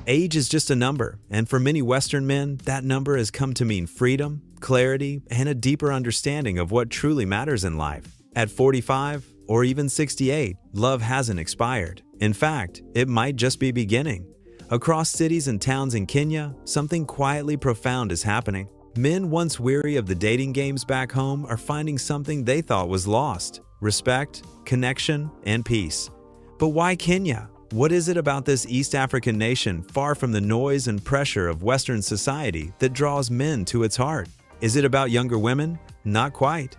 Age is just a number, and for many Western men, that number has come to mean freedom, clarity, and a deeper understanding of what truly matters in life. At 45 or even 68, love hasn't expired. In fact, it might just be beginning. Across cities and towns in Kenya, something quietly profound is happening. Men once weary of the dating games back home are finding something they thought was lost: respect, connection, and peace. But why Kenya? What is it about this East African nation, far from the noise and pressure of Western society, that draws men to its heart? Is it about younger women? Not quite.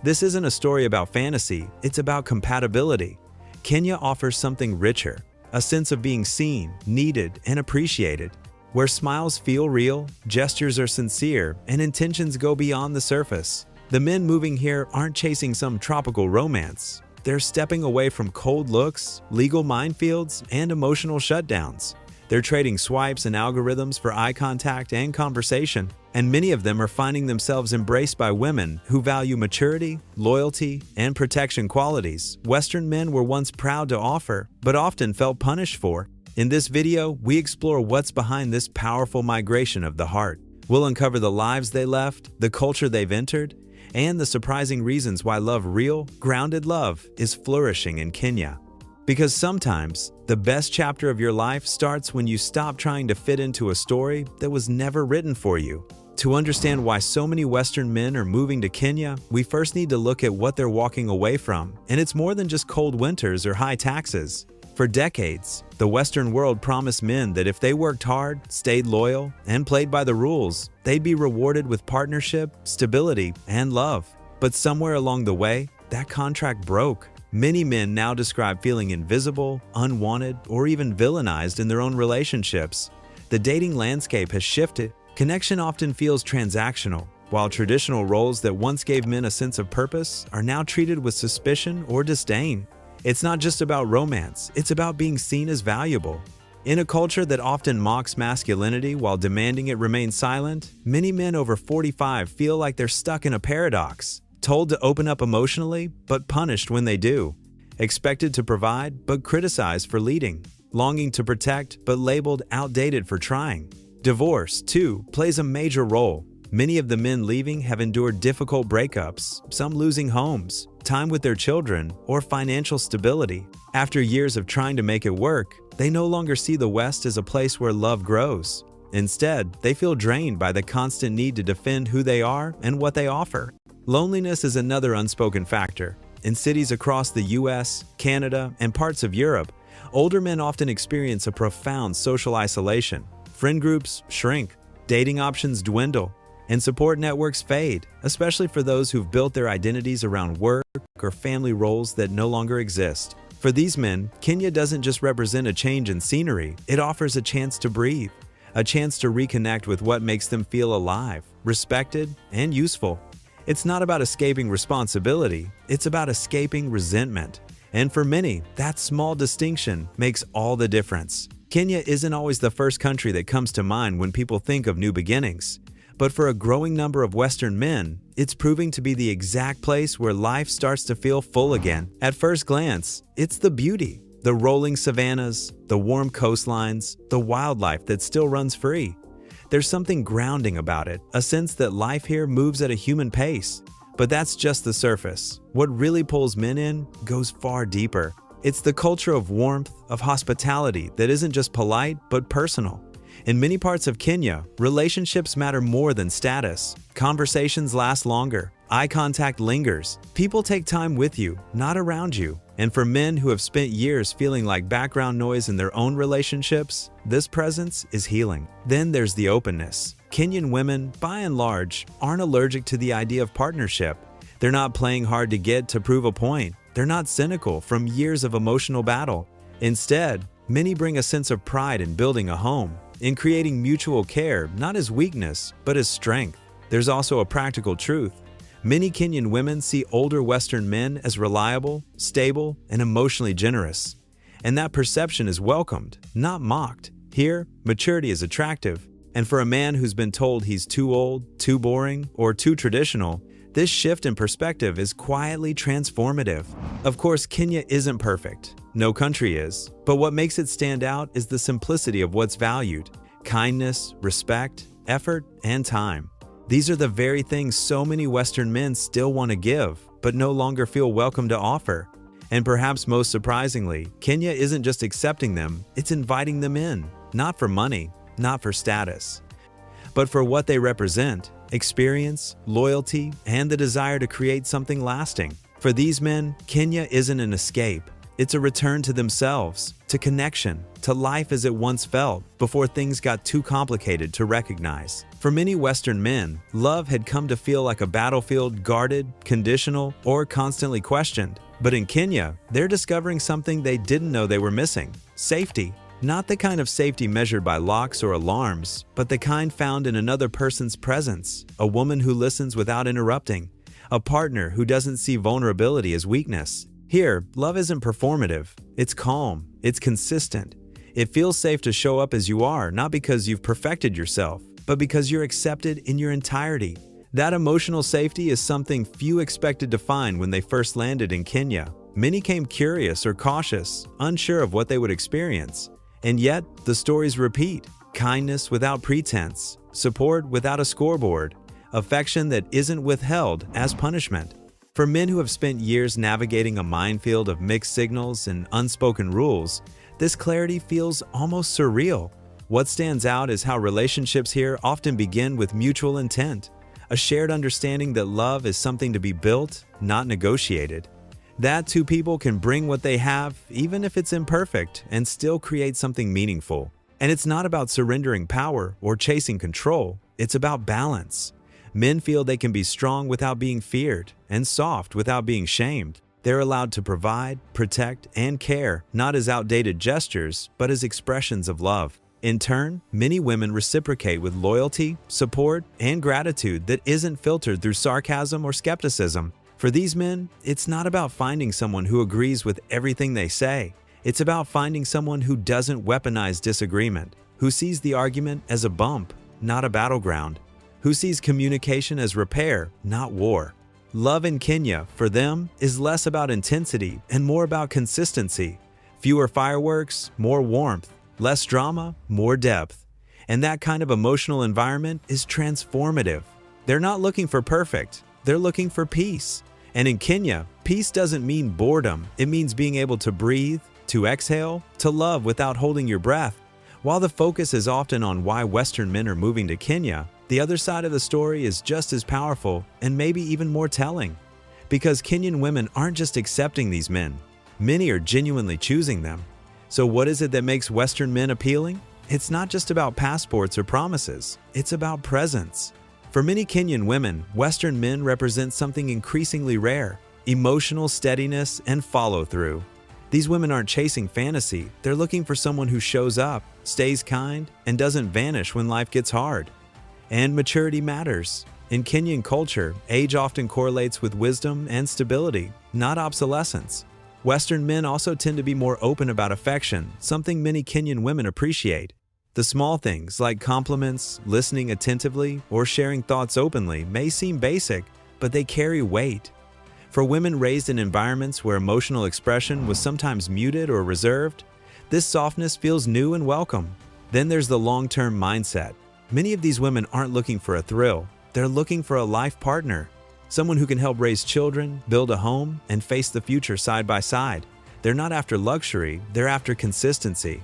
This isn't a story about fantasy, it's about compatibility. Kenya offers something richer, a sense of being seen, needed, and appreciated, where smiles feel real, gestures are sincere, and intentions go beyond the surface. The men moving here aren't chasing some tropical romance. They're stepping away from cold looks, legal minefields, and emotional shutdowns. They're trading swipes and algorithms for eye contact and conversation, and many of them are finding themselves embraced by women who value maturity, loyalty, and protection qualities Western men were once proud to offer, but often felt punished for. In this video, we explore what's behind this powerful migration of the heart. We'll uncover the lives they left, the culture they've entered, and the surprising reasons why real, grounded love is flourishing in Kenya. Because sometimes, the best chapter of your life starts when you stop trying to fit into a story that was never written for you. To understand why so many Western men are moving to Kenya, we first need to look at what they're walking away from, and it's more than just cold winters or high taxes. For decades, the Western world promised men that if they worked hard, stayed loyal, and played by the rules, they'd be rewarded with partnership, stability, and love. But somewhere along the way, that contract broke. Many men now describe feeling invisible, unwanted, or even villainized in their own relationships. The dating landscape has shifted. Connection often feels transactional, while traditional roles that once gave men a sense of purpose are now treated with suspicion or disdain. It's not just about romance, it's about being seen as valuable. In a culture that often mocks masculinity while demanding it remain silent, many men over 45 feel like they're stuck in a paradox. Told to open up emotionally, but punished when they do. Expected to provide, but criticized for leading. Longing to protect, but labeled outdated for trying. Divorce, too, plays a major role. Many of the men leaving have endured difficult breakups, some losing homes, time with their children, or financial stability. After years of trying to make it work, they no longer see the West as a place where love grows. Instead, they feel drained by the constant need to defend who they are and what they offer. Loneliness is another unspoken factor. In cities across the US, Canada, and parts of Europe, older men often experience a profound social isolation. Friend groups shrink, dating options dwindle, and support networks fade, especially for those who've built their identities around work or family roles that no longer exist. For these men, Kenya doesn't just represent a change in scenery, it offers a chance to breathe, a chance to reconnect with what makes them feel alive, respected, and useful. It's not about escaping responsibility, it's about escaping resentment. And for many, that small distinction makes all the difference. Kenya isn't always the first country that comes to mind when people think of new beginnings. But for a growing number of Western men, it's proving to be the exact place where life starts to feel full again. At first glance, it's the beauty, the rolling savannas, the warm coastlines, the wildlife that still runs free. There's something grounding about it, a sense that life here moves at a human pace. But that's just the surface. What really pulls men in goes far deeper. It's the culture of warmth, of hospitality that isn't just polite, but personal. In many parts of Kenya, relationships matter more than status. Conversations last longer. Eye contact lingers. People take time with you, not around you. And for men who have spent years feeling like background noise in their own relationships, this presence is healing. Then there's the openness. Kenyan women, by and large, aren't allergic to the idea of partnership. They're not playing hard to get to prove a point. They're not cynical from years of emotional battle. Instead, many bring a sense of pride in building a home, in creating mutual care, not as weakness, but as strength. There's also a practical truth. Many Kenyan women see older Western men as reliable, stable, and emotionally generous. And that perception is welcomed, not mocked. Here, maturity is attractive. And for a man who's been told he's too old, too boring, or too traditional, This shift in perspective is quietly transformative. Of course, Kenya isn't perfect. No country is. But what makes it stand out is the simplicity of what's valued: kindness, respect, effort, and time. These are the very things so many Western men still want to give, but no longer feel welcome to offer. And perhaps most surprisingly, Kenya isn't just accepting them, it's inviting them in. Not for money, not for status, but for what they represent: experience, loyalty, and the desire to create something lasting. For these men, Kenya isn't an escape. It's a return to themselves, to connection, to life as it once felt, before things got too complicated to recognize. For many Western men, love had come to feel like a battlefield, guarded, conditional, or constantly questioned. But in Kenya, they're discovering something they didn't know they were missing: safety. Not the kind of safety measured by locks or alarms, but the kind found in another person's presence: a woman who listens without interrupting, a partner who doesn't see vulnerability as weakness. Here, love isn't performative. It's calm. It's consistent. It feels safe to show up as you are, not because you've perfected yourself, but because you're accepted in your entirety. That emotional safety is something few expected to find when they first landed in Kenya. Many came curious or cautious, unsure of what they would experience. And yet, the stories repeat: kindness without pretense, support without a scoreboard, affection that isn't withheld as punishment. For men who have spent years navigating a minefield of mixed signals and unspoken rules, this clarity feels almost surreal. What stands out is how relationships here often begin with mutual intent, a shared understanding that love is something to be built, not negotiated. That two people can bring what they have, even if it's imperfect, and still create something meaningful. And it's not about surrendering power or chasing control, it's about balance. Men feel they can be strong without being feared, and soft without being shamed. They're allowed to provide, protect, and care, not as outdated gestures, but as expressions of love. In turn, many women reciprocate with loyalty, support, and gratitude that isn't filtered through sarcasm or skepticism. For these men, it's not about finding someone who agrees with everything they say. It's about finding someone who doesn't weaponize disagreement, who sees the argument as a bump, not a battleground, who sees communication as repair, not war. Love in Kenya, for them, is less about intensity and more about consistency. Fewer fireworks, more warmth. Less drama, more depth. And that kind of emotional environment is transformative. They're not looking for perfect, they're looking for peace. And in Kenya, peace doesn't mean boredom. It means being able to breathe, to exhale, to love without holding your breath. While the focus is often on why Western men are moving to Kenya, the other side of the story is just as powerful and maybe even more telling. Because Kenyan women aren't just accepting these men, many are genuinely choosing them. So what is it that makes Western men appealing? It's not just about passports or promises, it's about presence. For many Kenyan women, Western men represent something increasingly rare: emotional steadiness and follow-through. These women aren't chasing fantasy, they're looking for someone who shows up, stays kind, and doesn't vanish when life gets hard. And maturity matters. In Kenyan culture, age often correlates with wisdom and stability, not obsolescence. Western men also tend to be more open about affection, something many Kenyan women appreciate. The small things like compliments, listening attentively, or sharing thoughts openly may seem basic, but they carry weight. For women raised in environments where emotional expression was sometimes muted or reserved, this softness feels new and welcome. Then there's the long-term mindset. Many of these women aren't looking for a thrill, they're looking for a life partner. Someone who can help raise children, build a home, and face the future side by side. They're not after luxury, they're after consistency.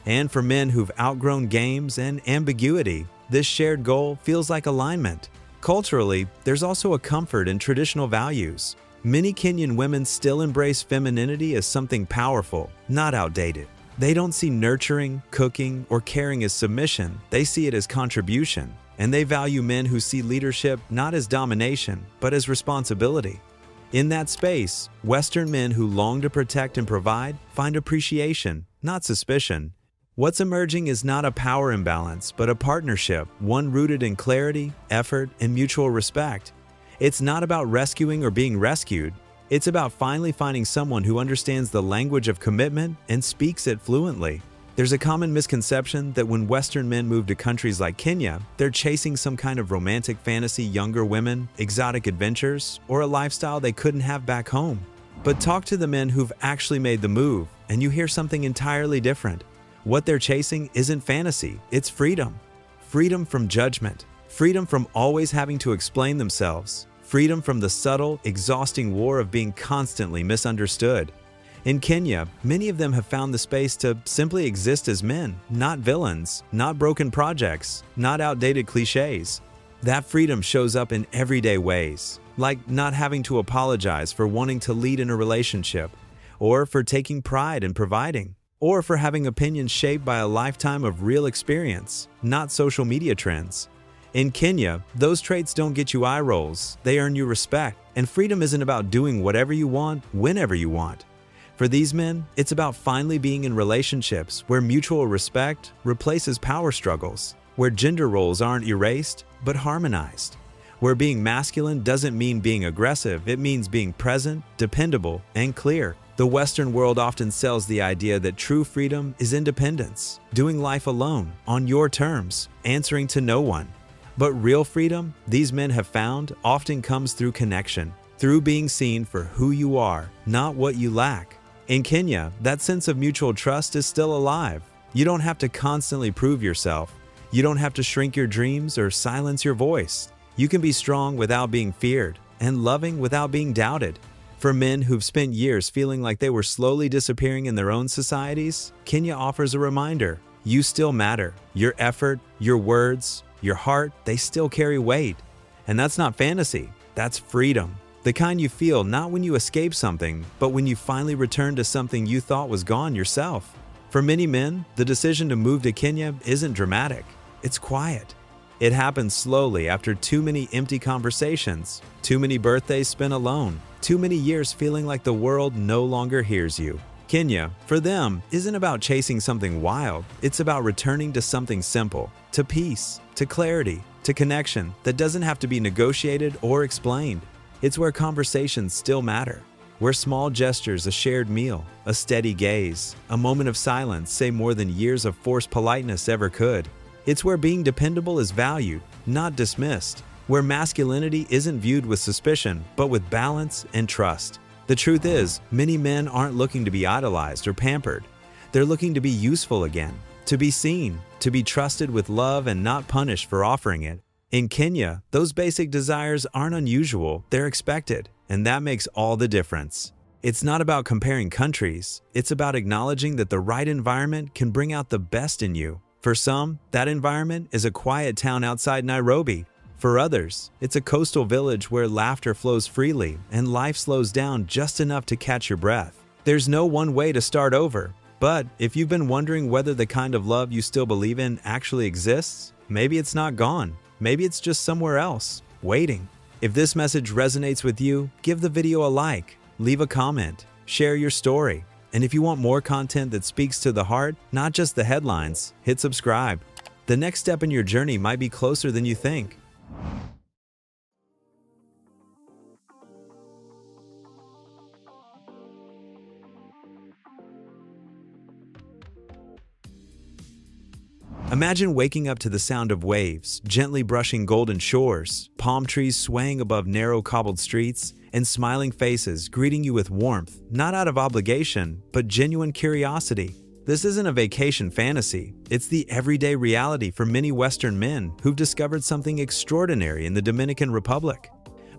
And for men who've outgrown games and ambiguity, this shared goal feels like alignment. Culturally, there's also a comfort in traditional values. Many Kenyan women still embrace femininity as something powerful, not outdated. They don't see nurturing, cooking, or caring as submission, they see it as contribution. And they value men who see leadership not as domination, but as responsibility. In that space, Western men who long to protect and provide find appreciation, not suspicion. What's emerging is not a power imbalance, but a partnership, one rooted in clarity, effort, and mutual respect. It's not about rescuing or being rescued. It's about finally finding someone who understands the language of commitment and speaks it fluently. There's a common misconception that when Western men move to countries like Kenya, they're chasing some kind of romantic fantasy, younger women, exotic adventures, or a lifestyle they couldn't have back home. But talk to the men who've actually made the move, and you hear something entirely different. What they're chasing isn't fantasy, it's freedom. Freedom from judgment. Freedom from always having to explain themselves. Freedom from the subtle, exhausting war of being constantly misunderstood. In Kenya, many of them have found the space to simply exist as men, not villains, not broken projects, not outdated cliches. That freedom shows up in everyday ways, like not having to apologize for wanting to lead in a relationship, or for taking pride in providing, or for having opinions shaped by a lifetime of real experience, not social media trends. In Kenya, those traits don't get you eye rolls, they earn you respect, and freedom isn't about doing whatever you want, whenever you want. For these men, it's about finally being in relationships where mutual respect replaces power struggles, where gender roles aren't erased, but harmonized, where being masculine doesn't mean being aggressive, it means being present, dependable, and clear. The Western world often sells the idea that true freedom is independence, doing life alone, on your terms, answering to no one. But real freedom, these men have found, often comes through connection, through being seen for who you are, not what you lack. In Kenya, that sense of mutual trust is still alive. You don't have to constantly prove yourself. You don't have to shrink your dreams or silence your voice. You can be strong without being feared and loving without being doubted. For men who've spent years feeling like they were slowly disappearing in their own societies, Kenya offers a reminder. You still matter. Your effort, your words, your heart, they still carry weight. And that's not fantasy, that's freedom. The kind you feel not when you escape something, but when you finally return to something you thought was gone yourself. For many men, the decision to move to Kenya isn't dramatic, it's quiet. It happens slowly after too many empty conversations, too many birthdays spent alone, too many years feeling like the world no longer hears you. Kenya, for them, isn't about chasing something wild, it's about returning to something simple, to peace, to clarity, to connection that doesn't have to be negotiated or explained. It's where conversations still matter, where small gestures, a shared meal, a steady gaze, a moment of silence say more than years of forced politeness ever could. It's where being dependable is valued, not dismissed, where masculinity isn't viewed with suspicion, but with balance and trust. The truth is, many men aren't looking to be idolized or pampered. They're looking to be useful again, to be seen, to be trusted with love and not punished for offering it. In Kenya, those basic desires aren't unusual, they're expected, and that makes all the difference. It's not about comparing countries, it's about acknowledging that the right environment can bring out the best in you. For some, that environment is a quiet town outside Nairobi. For others, it's a coastal village where laughter flows freely and life slows down just enough to catch your breath. There's no one way to start over, but if you've been wondering whether the kind of love you still believe in actually exists, maybe it's not gone. Maybe it's just somewhere else, waiting. If this message resonates with you, give the video a like, leave a comment, share your story. And if you want more content that speaks to the heart, not just the headlines, hit subscribe. The next step in your journey might be closer than you think. Imagine waking up to the sound of waves, gently brushing golden shores, palm trees swaying above narrow cobbled streets, and smiling faces greeting you with warmth, not out of obligation, but genuine curiosity. This isn't a vacation fantasy, it's the everyday reality for many Western men who've discovered something extraordinary in the Dominican Republic.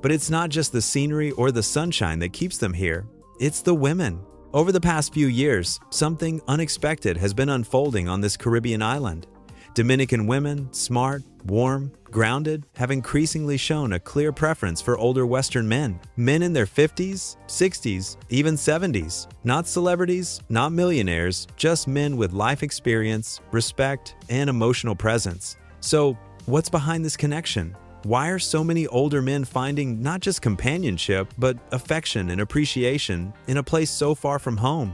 But it's not just the scenery or the sunshine that keeps them here, it's the women. Over the past few years, something unexpected has been unfolding on this Caribbean island. Dominican women, smart, warm, grounded, have increasingly shown a clear preference for older Western men. Men in their 50s, 60s, even 70s. Not celebrities, not millionaires, just men with life experience, respect, and emotional presence. So, what's behind this connection? Why are so many older men finding not just companionship, but affection and appreciation in a place so far from home?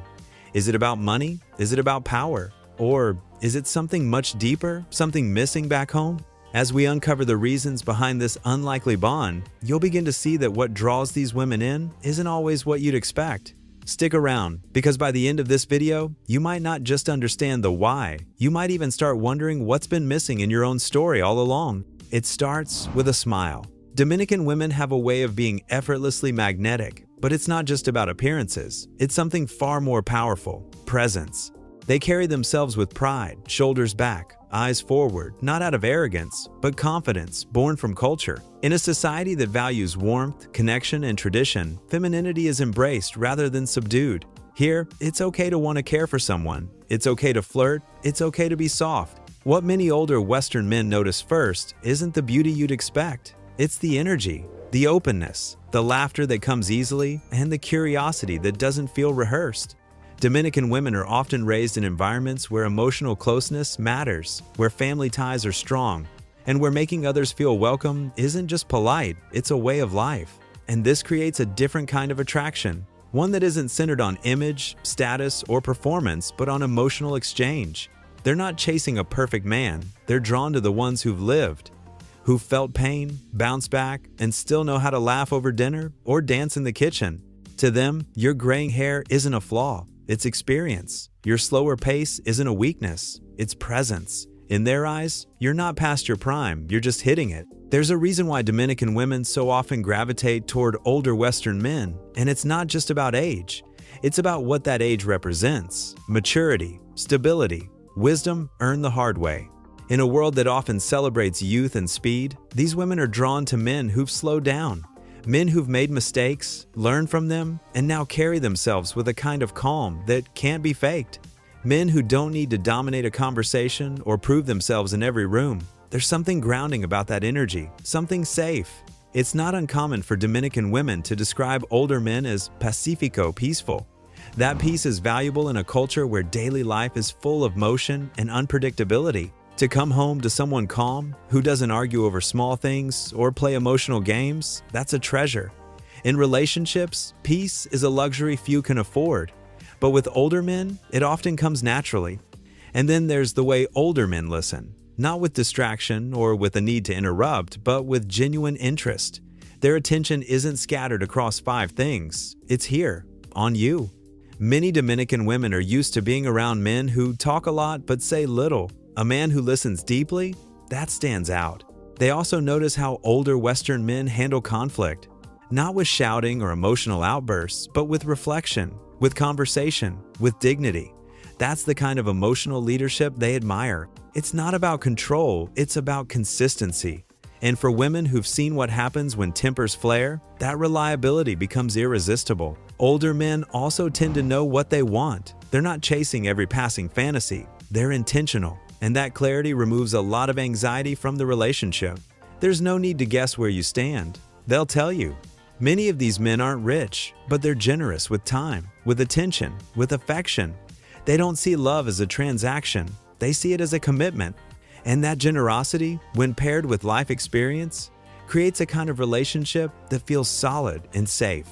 Is it about money? Is it about power? Or is it something much deeper, something missing back home? As we uncover the reasons behind this unlikely bond, you'll begin to see that what draws these women in isn't always what you'd expect. Stick around, because by the end of this video, you might not just understand the why, you might even start wondering what's been missing in your own story all along. It starts with a smile. Dominican women have a way of being effortlessly magnetic, but it's not just about appearances. It's something far more powerful: presence. They carry themselves with pride, shoulders back, eyes forward, not out of arrogance, but confidence born from culture. In a society that values warmth, connection, and tradition, femininity is embraced rather than subdued. Here, it's okay to want to care for someone. It's okay to flirt. It's okay to be soft. What many older Western men notice first isn't the beauty you'd expect. It's the energy, the openness, the laughter that comes easily, and the curiosity that doesn't feel rehearsed. Dominican women are often raised in environments where emotional closeness matters, where family ties are strong, and where making others feel welcome isn't just polite, it's a way of life. And this creates a different kind of attraction, one that isn't centered on image, status, or performance, but on emotional exchange. They're not chasing a perfect man, they're drawn to the ones who've lived, who've felt pain, bounced back, and still know how to laugh over dinner or dance in the kitchen. To them, your graying hair isn't a flaw, it's experience. Your slower pace isn't a weakness, it's presence. In their eyes, you're not past your prime, you're just hitting it. There's a reason why Dominican women so often gravitate toward older Western men, and it's not just about age. It's about what that age represents: maturity, stability, wisdom earned the hard way. In a world that often celebrates youth and speed, these women are drawn to men who've slowed down, men who've made mistakes, learned from them, and now carry themselves with a kind of calm that can't be faked. Men who don't need to dominate a conversation or prove themselves in every room. There's something grounding about that energy, something safe. It's not uncommon for Dominican women to describe older men as pacifico, peaceful. That peace is valuable in a culture where daily life is full of motion and unpredictability. To come home to someone calm, who doesn't argue over small things or play emotional games, that's a treasure. In relationships, peace is a luxury few can afford. But with older men, it often comes naturally. And then there's the way older men listen, not with distraction or with a need to interrupt, but with genuine interest. Their attention isn't scattered across 5 things. It's here, on you. Many Dominican women are used to being around men who talk a lot but say little. A man who listens deeply, that stands out. They also notice how older Western men handle conflict, not with shouting or emotional outbursts, but with reflection, with conversation, with dignity. That's the kind of emotional leadership they admire. It's not about control, it's about consistency. And for women who've seen what happens when tempers flare, that reliability becomes irresistible. Older men also tend to know what they want. They're not chasing every passing fantasy. They're intentional. And that clarity removes a lot of anxiety from the relationship. There's no need to guess where you stand. They'll tell you. Many of these men aren't rich, but they're generous with time, with attention, with affection. They don't see love as a transaction. They see it as a commitment. And that generosity, when paired with life experience, creates a kind of relationship that feels solid and safe.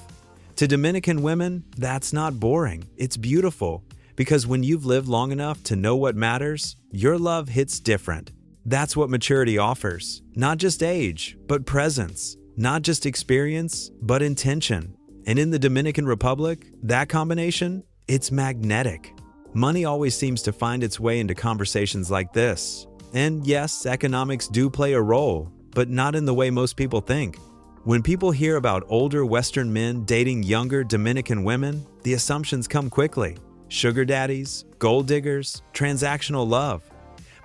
To Dominican women, that's not boring. It's beautiful. Because when you've lived long enough to know what matters, your love hits different. That's what maturity offers. Not just age, but presence. Not just experience, but intention. And in the Dominican Republic, that combination, it's magnetic. Money always seems to find its way into conversations like this. And yes, economics do play a role, but not in the way most people think. When people hear about older Western men dating younger Dominican women, the assumptions come quickly. Sugar daddies, gold diggers, transactional love.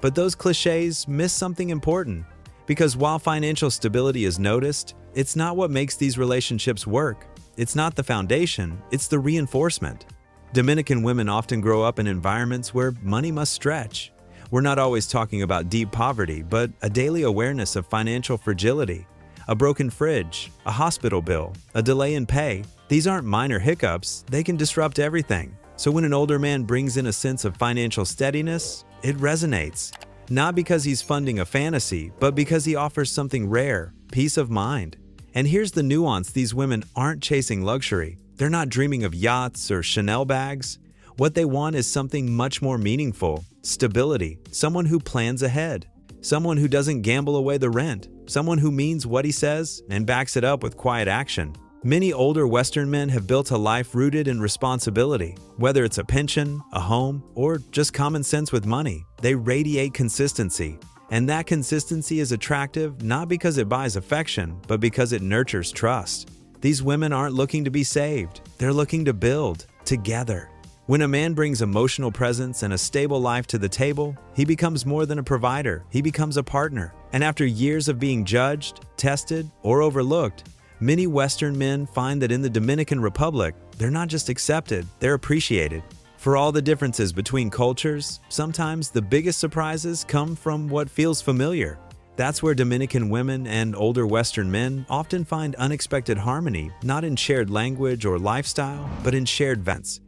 But those cliches miss something important, because while financial stability is noticed, it's not what makes these relationships work. It's not the foundation, it's the reinforcement. Dominican women often grow up in environments where money must stretch. We're not always talking about deep poverty, but a daily awareness of financial fragility. A broken fridge, a hospital bill, a delay in pay. These aren't minor hiccups, they can disrupt everything. So when an older man brings in a sense of financial steadiness, it resonates. Not because he's funding a fantasy, but because he offers something rare, peace of mind. And here's the nuance: these women aren't chasing luxury. They're not dreaming of yachts or Chanel bags. What they want is something much more meaningful: stability, someone who plans ahead, someone who doesn't gamble away the rent, someone who means what he says and backs it up with quiet action. Many older Western men have built a life rooted in responsibility. Whether it's a pension, a home, or just common sense with money, they radiate consistency. And that consistency is attractive not because it buys affection, but because it nurtures trust. These women aren't looking to be saved, they're looking to build together. When a man brings emotional presence and a stable life to the table, he becomes more than a provider, he becomes a partner. And after years of being judged, tested, or overlooked, many Western men find that in the Dominican Republic, they're not just accepted, they're appreciated. For all the differences between cultures, sometimes the biggest surprises come from what feels familiar. That's where Dominican women and older Western men often find unexpected harmony, not in shared language or lifestyle, but in shared events.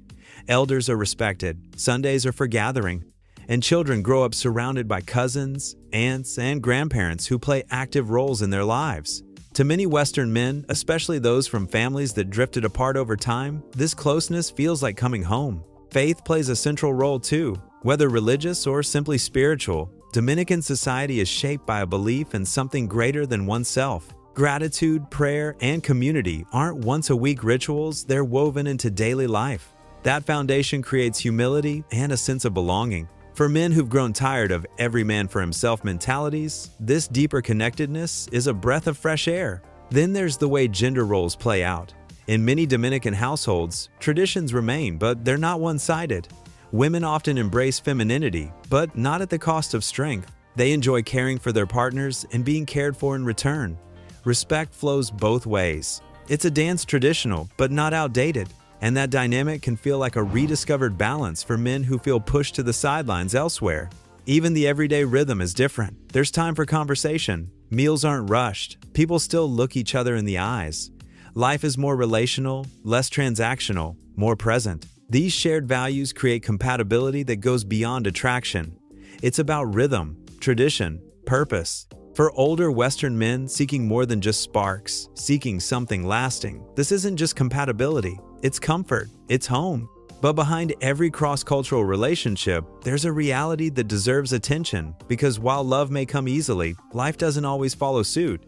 Elders are respected, Sundays are for gathering, and children grow up surrounded by cousins, aunts, and grandparents who play active roles in their lives. To many Western men, especially those from families that drifted apart over time, this closeness feels like coming home. Faith plays a central role too. Whether religious or simply spiritual, Dominican society is shaped by a belief in something greater than oneself. Gratitude, prayer, and community aren't once-a-week rituals, they're woven into daily life. That foundation creates humility and a sense of belonging. For men who've grown tired of every man for himself mentalities, this deeper connectedness is a breath of fresh air. Then there's the way gender roles play out. In many Dominican households, traditions remain, but they're not one-sided. Women often embrace femininity, but not at the cost of strength. They enjoy caring for their partners and being cared for in return. Respect flows both ways. It's a dance traditional, but not outdated. And that dynamic can feel like a rediscovered balance for men who feel pushed to the sidelines elsewhere. Even the everyday rhythm is different. There's time for conversation. Meals aren't rushed. People still look each other in the eyes. Life is more relational, less transactional, more present. These shared values create compatibility that goes beyond attraction. It's about rhythm, tradition, purpose. For older Western men seeking more than just sparks, seeking something lasting, this isn't just compatibility, it's comfort, it's home. But behind every cross-cultural relationship, there's a reality that deserves attention, because while love may come easily, life doesn't always follow suit.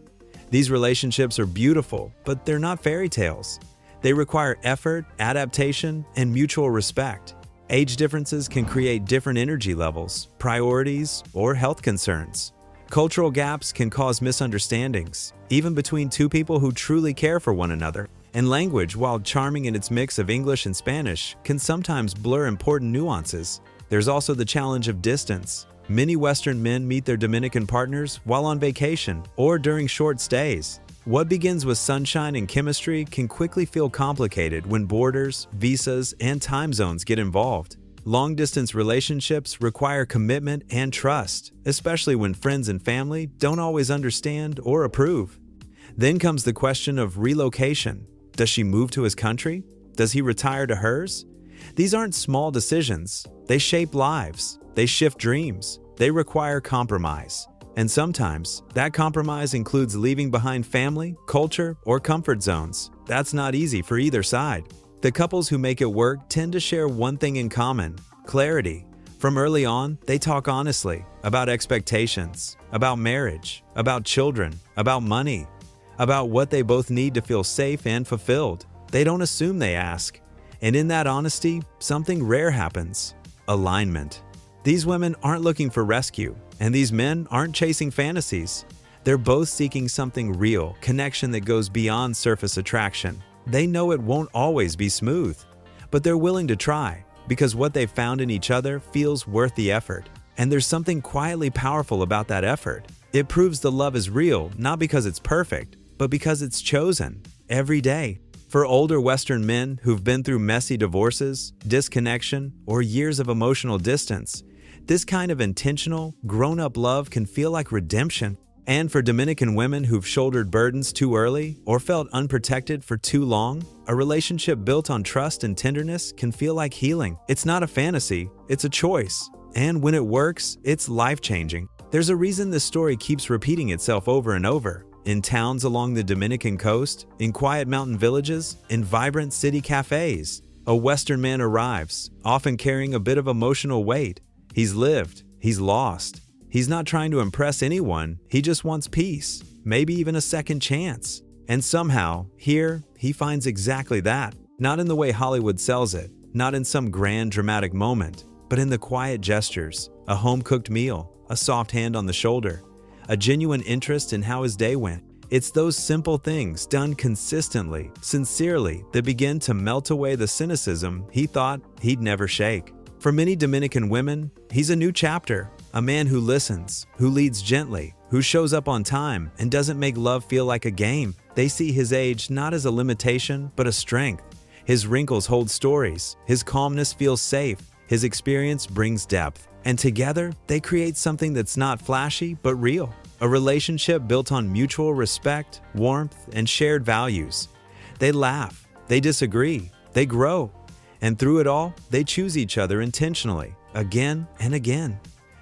These relationships are beautiful, but they're not fairy tales. They require effort, adaptation, and mutual respect. Age differences can create different energy levels, priorities, or health concerns. Cultural gaps can cause misunderstandings, even between two people who truly care for one another. And language, while charming in its mix of English and Spanish, can sometimes blur important nuances. There's also the challenge of distance. Many Western men meet their Dominican partners while on vacation or during short stays. What begins with sunshine and chemistry can quickly feel complicated when borders, visas, and time zones get involved. Long-distance relationships require commitment and trust, especially when friends and family don't always understand or approve. Then comes the question of relocation. Does she move to his country? Does he retire to hers? These aren't small decisions. They shape lives. They shift dreams. They require compromise. And sometimes, that compromise includes leaving behind family, culture, or comfort zones. That's not easy for either side. The couples who make it work tend to share one thing in common: clarity. From early on, they talk honestly about expectations, about marriage, about children, about money, about what they both need to feel safe and fulfilled. They don't assume, they ask. And in that honesty, something rare happens: alignment. These women aren't looking for rescue, and these men aren't chasing fantasies. They're both seeking something real, connection that goes beyond surface attraction. They know it won't always be smooth, but they're willing to try, because what they've found in each other feels worth the effort. And there's something quietly powerful about that effort. It proves the love is real, not because it's perfect, but because it's chosen, every day. For older Western men who've been through messy divorces, disconnection, or years of emotional distance, this kind of intentional, grown-up love can feel like redemption. And for Dominican women who've shouldered burdens too early or felt unprotected for too long, a relationship built on trust and tenderness can feel like healing. It's not a fantasy, it's a choice. And when it works, it's life-changing. There's a reason this story keeps repeating itself over and over. In towns along the Dominican coast, in quiet mountain villages, in vibrant city cafes, a Western man arrives, often carrying a bit of emotional weight. He's lived, he's lost. He's not trying to impress anyone, he just wants peace, maybe even a second chance. And somehow, here, he finds exactly that. Not in the way Hollywood sells it, not in some grand dramatic moment, but in the quiet gestures, a home-cooked meal, a soft hand on the shoulder, a genuine interest in how his day went. It's those simple things done consistently, sincerely, that begin to melt away the cynicism he thought he'd never shake. For many Dominican women, he's a new chapter, a man who listens, who leads gently, who shows up on time and doesn't make love feel like a game. They see his age not as a limitation, but a strength. His wrinkles hold stories, his calmness feels safe, his experience brings depth. And together, they create something that's not flashy, but real. A relationship built on mutual respect, warmth, and shared values. They laugh, they disagree, they grow. And through it all, they choose each other intentionally, again and again.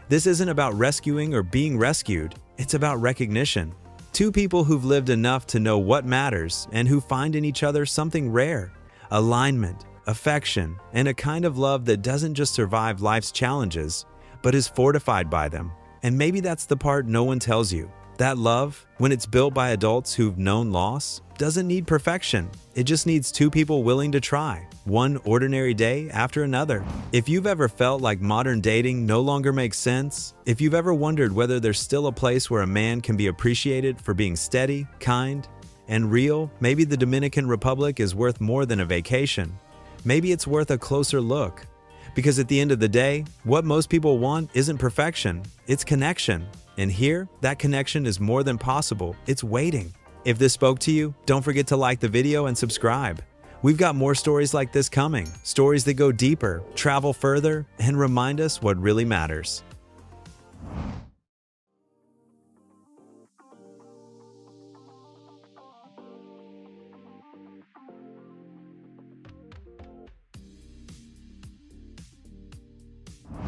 This isn't about rescuing or being rescued, it's about recognition. Two people who've lived enough to know what matters and who find in each other something rare: alignment, affection, and a kind of love that doesn't just survive life's challenges, but is fortified by them. And maybe that's the part no one tells you. That love, when it's built by adults who've known loss, doesn't need perfection. It just needs two people willing to try, one ordinary day after another. If you've ever felt like modern dating no longer makes sense, if you've ever wondered whether there's still a place where a man can be appreciated for being steady, kind, and real, maybe the Dominican Republic is worth more than a vacation. Maybe it's worth a closer look. Because at the end of the day, what most people want isn't perfection, it's connection. And here, that connection is more than possible, it's waiting. If this spoke to you, don't forget to like the video and subscribe. We've got more stories like this coming, stories that go deeper, travel further, and remind us what really matters.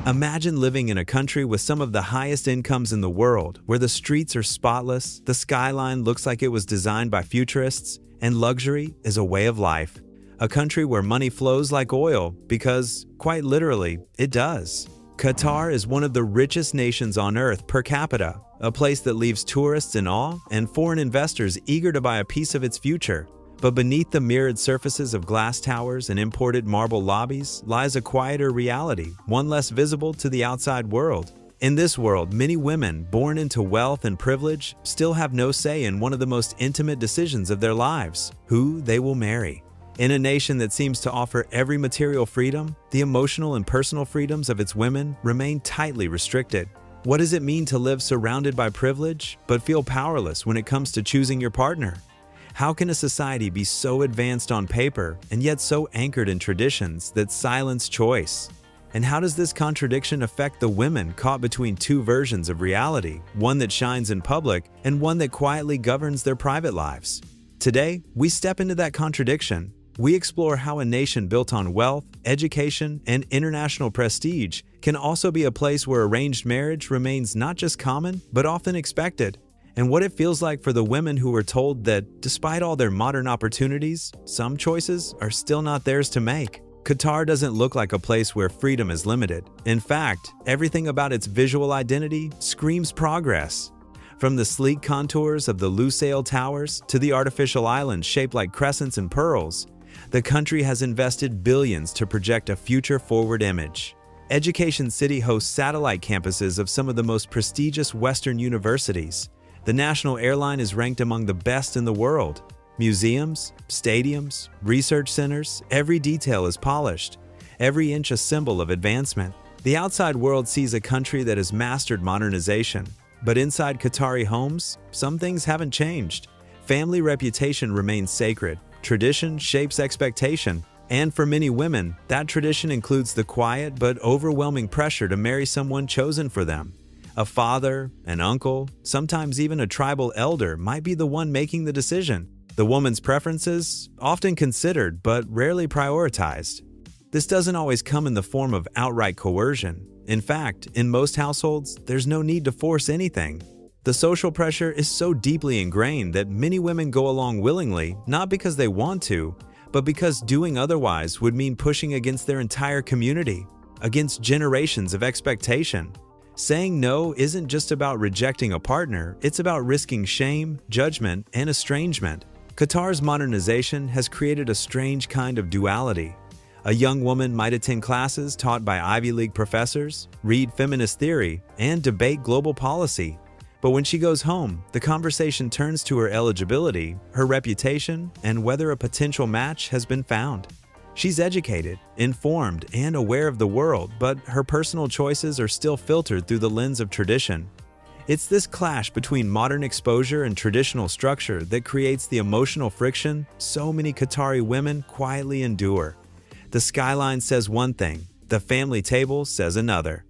Imagine living in a country with some of the highest incomes in the world, where the streets are spotless, the skyline looks like it was designed by futurists, and luxury is a way of life. A country where money flows like oil because, quite literally, it does. Qatar is one of the richest nations on earth per capita, a place that leaves tourists in awe and foreign investors eager to buy a piece of its future. But beneath the mirrored surfaces of glass towers and imported marble lobbies lies a quieter reality, one less visible to the outside world. In this world, many women born into wealth and privilege still have no say in one of the most intimate decisions of their lives: who they will marry. In a nation that seems to offer every material freedom, the emotional and personal freedoms of its women remain tightly restricted. What does it mean to live surrounded by privilege, but feel powerless when it comes to choosing your partner? How can a society be so advanced on paper and yet so anchored in traditions that silence choice? And how does this contradiction affect the women caught between two versions of reality, one that shines in public and one that quietly governs their private lives? Today, we step into that contradiction. We explore how a nation built on wealth, education, and international prestige can also be a place where arranged marriage remains not just common, but often expected. And what it feels like for the women who were told that, despite all their modern opportunities, some choices are still not theirs to make. Qatar doesn't look like a place where freedom is limited. In fact, everything about its visual identity screams progress. From the sleek contours of the Lusail Towers to the artificial islands shaped like crescents and pearls, the country has invested billions to project a future-forward image. Education City hosts satellite campuses of some of the most prestigious Western universities. The national airline is ranked among the best in the world. Museums, stadiums, research centers, every detail is polished, every inch a symbol of advancement. The outside world sees a country that has mastered modernization, but inside Qatari homes, some things haven't changed. Family reputation remains sacred, tradition shapes expectation, and for many women, that tradition includes the quiet but overwhelming pressure to marry someone chosen for them. A father, an uncle, sometimes even a tribal elder might be the one making the decision. The woman's preferences, often considered but rarely prioritized. This doesn't always come in the form of outright coercion. In fact, in most households, there's no need to force anything. The social pressure is so deeply ingrained that many women go along willingly, not because they want to, but because doing otherwise would mean pushing against their entire community, against generations of expectation. Saying no isn't just about rejecting a partner, it's about risking shame, judgment, and estrangement. Qatar's modernization has created a strange kind of duality. A young woman might attend classes taught by Ivy League professors, read feminist theory, and debate global policy. But when she goes home, the conversation turns to her eligibility, her reputation, and whether a potential match has been found. She's educated, informed, and aware of the world, but her personal choices are still filtered through the lens of tradition. It's this clash between modern exposure and traditional structure that creates the emotional friction so many Qatari women quietly endure. The skyline says one thing, the family table says another.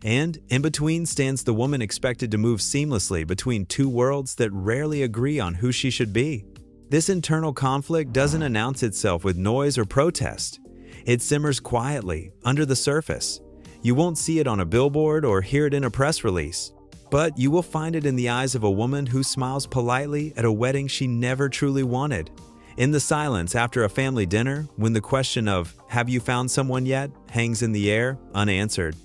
And in between stands the woman expected to move seamlessly between two worlds that rarely agree on who she should be. This internal conflict doesn't announce itself with noise or protest. It simmers quietly, under the surface. You won't see it on a billboard or hear it in a press release. But you will find it in the eyes of a woman who smiles politely at a wedding she never truly wanted. In the silence after a family dinner, when the question of, "Have you found someone yet?" hangs in the air, unanswered.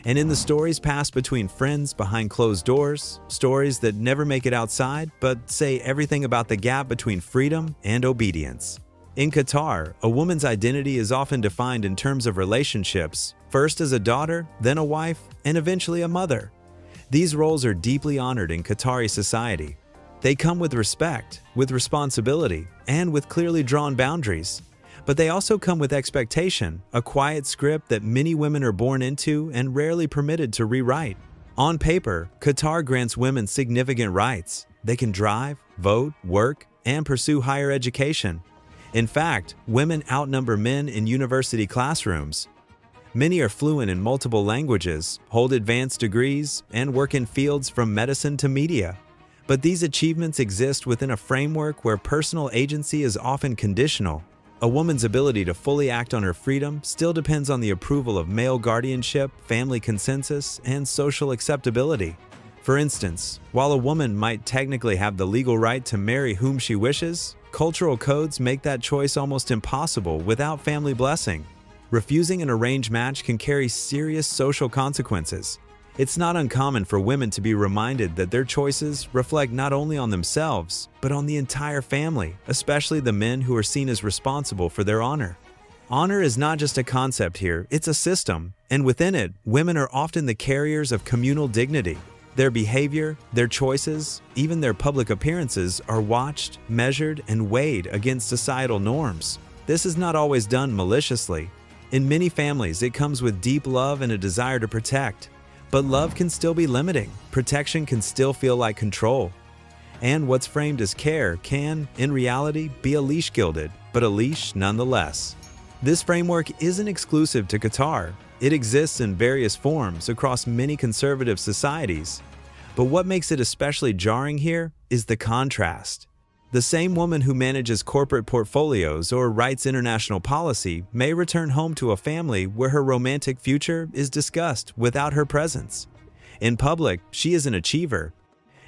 And in the stories passed between friends behind closed doors, stories that never make it outside but say everything about the gap between freedom and obedience. In Qatar, a woman's identity is often defined in terms of relationships, first as a daughter, then a wife, and eventually a mother. These roles are deeply honored in Qatari society. They come with respect, with responsibility, and with clearly drawn boundaries. But they also come with expectation, a quiet script that many women are born into and rarely permitted to rewrite. On paper, Qatar grants women significant rights. They can drive, vote, work, and pursue higher education. In fact, women outnumber men in university classrooms. Many are fluent in multiple languages, hold advanced degrees, and work in fields from medicine to media. But these achievements exist within a framework where personal agency is often conditional. A woman's ability to fully act on her freedom still depends on the approval of male guardianship, family consensus, and social acceptability. For instance, while a woman might technically have the legal right to marry whom she wishes, cultural codes make that choice almost impossible without family blessing. Refusing an arranged match can carry serious social consequences. It's not uncommon for women to be reminded that their choices reflect not only on themselves, but on the entire family, especially the men who are seen as responsible for their honor. Honor is not just a concept here, it's a system, and within it, women are often the carriers of communal dignity. Their behavior, their choices, even their public appearances are watched, measured, and weighed against societal norms. This is not always done maliciously. In many families, it comes with deep love and a desire to protect. But love can still be limiting. Protection can still feel like control. And what's framed as care can, in reality, be a leash gilded, but a leash nonetheless. This framework isn't exclusive to Qatar. It exists in various forms across many conservative societies. But what makes it especially jarring here is the contrast. The same woman who manages corporate portfolios or writes international policy may return home to a family where her romantic future is discussed without her presence. In public, she is an achiever.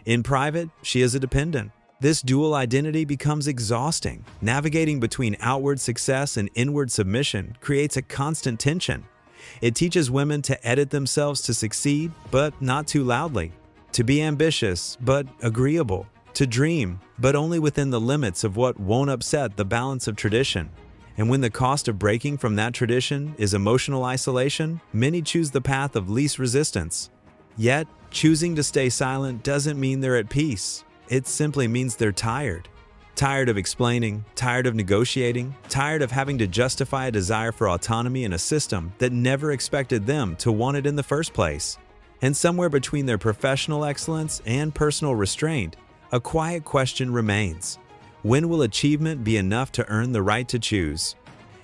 In private, she is a dependent. This dual identity becomes exhausting. Navigating between outward success and inward submission creates a constant tension. It teaches women to edit themselves to succeed, but not too loudly. To be ambitious, but agreeable. To dream, but only within the limits of what won't upset the balance of tradition. And when the cost of breaking from that tradition is emotional isolation, many choose the path of least resistance. Yet, choosing to stay silent doesn't mean they're at peace. It simply means they're tired. Tired of explaining, tired of negotiating, tired of having to justify a desire for autonomy in a system that never expected them to want it in the first place. And somewhere between their professional excellence and personal restraint, a quiet question remains. When will achievement be enough to earn the right to choose?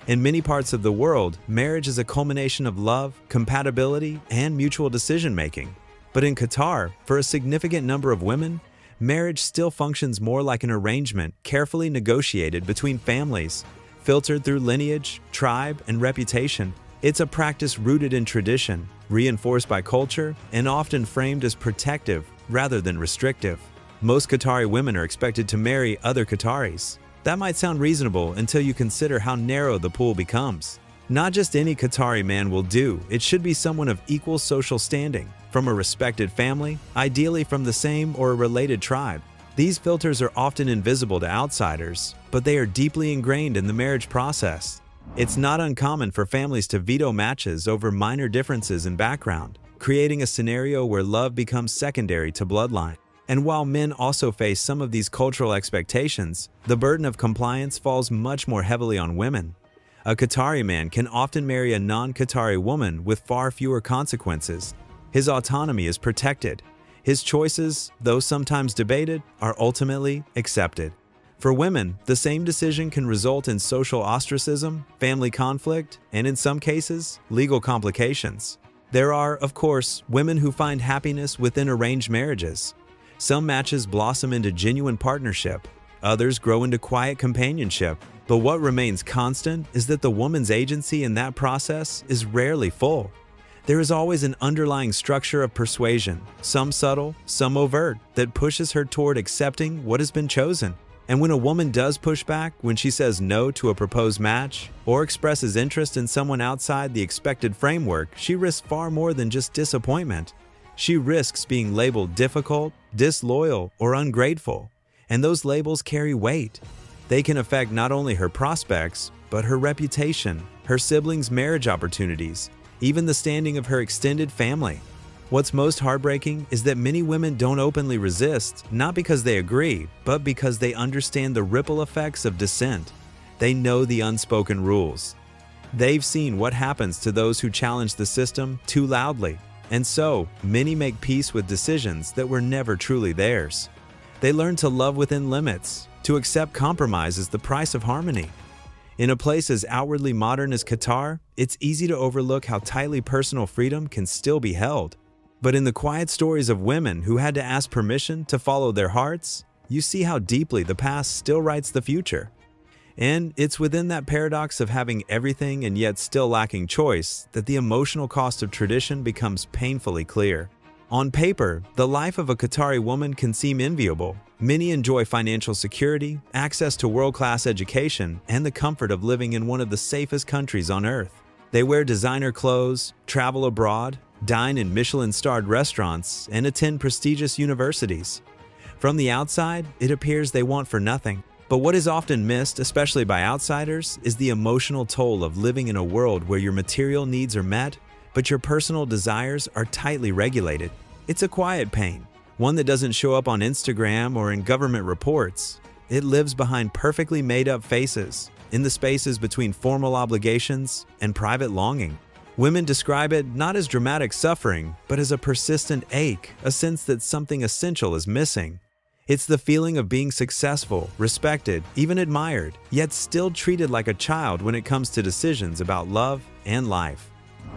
In many parts of the world, marriage is a culmination of love, compatibility, and mutual decision-making. But in Qatar, for a significant number of women, marriage still functions more like an arrangement carefully negotiated between families, filtered through lineage, tribe, and reputation. It's a practice rooted in tradition, reinforced by culture, and often framed as protective rather than restrictive. Most Qatari women are expected to marry other Qataris. That might sound reasonable until you consider how narrow the pool becomes. Not just any Qatari man will do, it should be someone of equal social standing, from a respected family, ideally from the same or a related tribe. These filters are often invisible to outsiders, but they are deeply ingrained in the marriage process. It's not uncommon for families to veto matches over minor differences in background, creating a scenario where love becomes secondary to bloodline. And while men also face some of these cultural expectations, the burden of compliance falls much more heavily on women. A Qatari man can often marry a non-Qatari woman with far fewer consequences. His autonomy is protected. His choices, though sometimes debated, are ultimately accepted. For women, the same decision can result in social ostracism, family conflict, and in some cases, legal complications. There are, of course, women who find happiness within arranged marriages. Some matches blossom into genuine partnership, others grow into quiet companionship. But what remains constant is that the woman's agency in that process is rarely full. There is always an underlying structure of persuasion, some subtle, some overt, that pushes her toward accepting what has been chosen. And when a woman does push back, when she says no to a proposed match, or expresses interest in someone outside the expected framework, she risks far more than just disappointment. She risks being labeled difficult, disloyal, or ungrateful. And those labels carry weight. They can affect not only her prospects, but her reputation, her siblings' marriage opportunities, even the standing of her extended family. What's most heartbreaking is that many women don't openly resist, not because they agree, but because they understand the ripple effects of dissent. They know the unspoken rules. They've seen what happens to those who challenge the system too loudly. And so, many make peace with decisions that were never truly theirs. They learn to love within limits, to accept compromise as the price of harmony. In a place as outwardly modern as Qatar, it's easy to overlook how tightly personal freedom can still be held. But in the quiet stories of women who had to ask permission to follow their hearts, you see how deeply the past still writes the future. And it's within that paradox of having everything and yet still lacking choice that the emotional cost of tradition becomes painfully clear. On paper, the life of a Qatari woman can seem enviable. Many enjoy financial security, access to world-class education, and the comfort of living in one of the safest countries on earth. They wear designer clothes, travel abroad, dine in Michelin-starred restaurants, and attend prestigious universities. From the outside, it appears they want for nothing. But what is often missed, especially by outsiders, is the emotional toll of living in a world where your material needs are met, but your personal desires are tightly regulated. It's a quiet pain, one that doesn't show up on Instagram or in government reports. It lives behind perfectly made-up faces, in the spaces between formal obligations and private longing. Women describe it not as dramatic suffering, but as a persistent ache, a sense that something essential is missing. It's the feeling of being successful, respected, even admired, yet still treated like a child when it comes to decisions about love and life.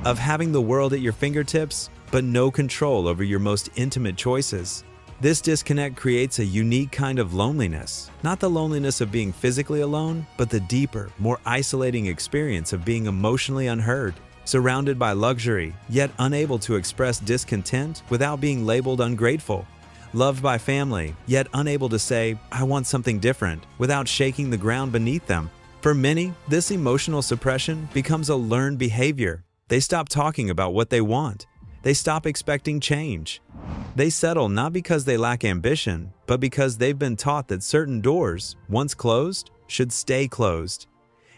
Of having the world at your fingertips, but no control over your most intimate choices. This disconnect creates a unique kind of loneliness, not the loneliness of being physically alone, but the deeper, more isolating experience of being emotionally unheard, surrounded by luxury, yet unable to express discontent without being labeled ungrateful. Loved by family, yet unable to say, "I want something different," without shaking the ground beneath them. For many, this emotional suppression becomes a learned behavior. They stop talking about what they want. They stop expecting change. They settle not because they lack ambition, but because they've been taught that certain doors, once closed, should stay closed.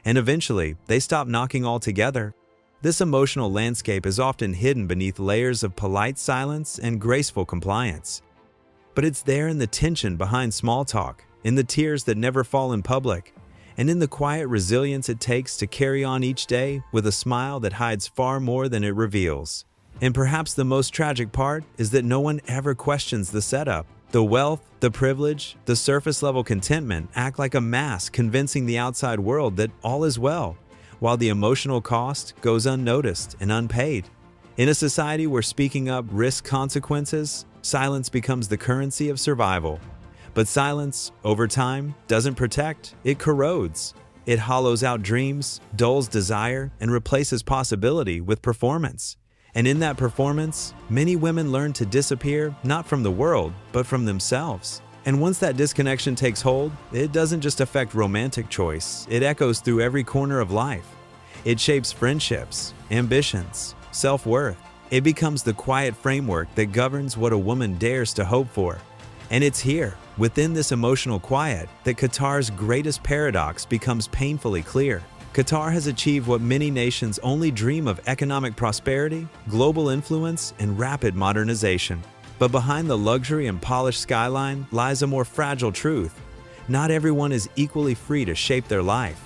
And eventually, they stop knocking altogether. This emotional landscape is often hidden beneath layers of polite silence and graceful compliance. But it's there in the tension behind small talk, in the tears that never fall in public, and in the quiet resilience it takes to carry on each day with a smile that hides far more than it reveals. And perhaps the most tragic part is that no one ever questions the setup. The wealth, the privilege, the surface-level contentment act like a mask convincing the outside world that all is well, while the emotional cost goes unnoticed and unpaid. In a society where speaking up risks consequences, silence becomes the currency of survival. But silence, over time, doesn't protect, it corrodes. It hollows out dreams, dulls desire, and replaces possibility with performance. And in that performance, many women learn to disappear not from the world, but from themselves. And once that disconnection takes hold, it doesn't just affect romantic choice, it echoes through every corner of life. It shapes friendships, ambitions, self-worth. It becomes the quiet framework that governs what a woman dares to hope for. And it's here, within this emotional quiet, that Qatar's greatest paradox becomes painfully clear. Qatar has achieved what many nations only dream of: economic prosperity, global influence, and rapid modernization. But behind the luxury and polished skyline lies a more fragile truth. Not everyone is equally free to shape their life.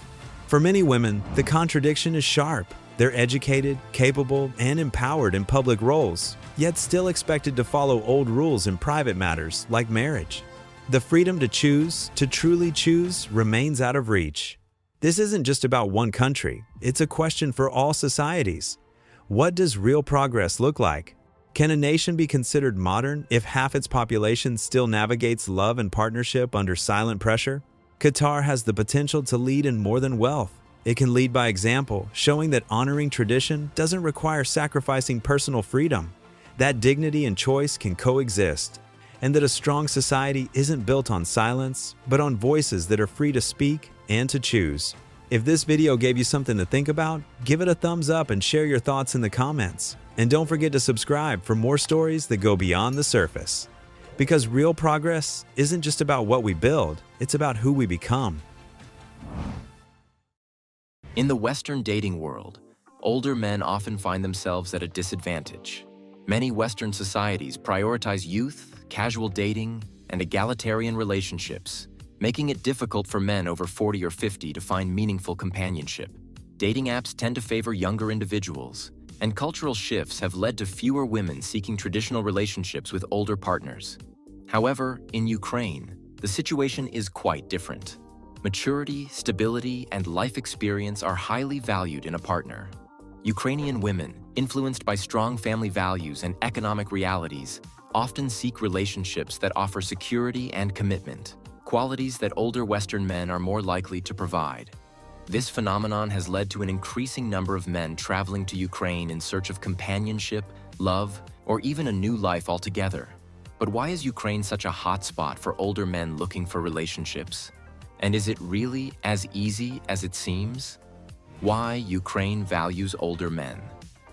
For many women, the contradiction is sharp. They're educated, capable, and empowered in public roles, yet still expected to follow old rules in private matters like marriage. The freedom to choose, to truly choose, remains out of reach. This isn't just about one country, it's a question for all societies. What does real progress look like? Can a nation be considered modern if half its population still navigates love and partnership under silent pressure? Qatar has the potential to lead in more than wealth. It can lead by example, showing that honoring tradition doesn't require sacrificing personal freedom, that dignity and choice can coexist, and that a strong society isn't built on silence, but on voices that are free to speak and to choose. If this video gave you something to think about, give it a thumbs up and share your thoughts in the comments. And don't forget to subscribe for more stories that go beyond the surface. Because real progress isn't just about what we build, it's about who we become. In the Western dating world, older men often find themselves at a disadvantage. Many Western societies prioritize youth, casual dating, and egalitarian relationships, making it difficult for men over 40 or 50 to find meaningful companionship. Dating apps tend to favor younger individuals, and cultural shifts have led to fewer women seeking traditional relationships with older partners. However, in Ukraine, the situation is quite different. Maturity, stability, and life experience are highly valued in a partner. Ukrainian women, influenced by strong family values and economic realities, often seek relationships that offer security and commitment, qualities that older Western men are more likely to provide. This phenomenon has led to an increasing number of men traveling to Ukraine in search of companionship, love, or even a new life altogether. But why is Ukraine such a hotspot for older men looking for relationships? And is it really as easy as it seems? Why Ukraine values older men.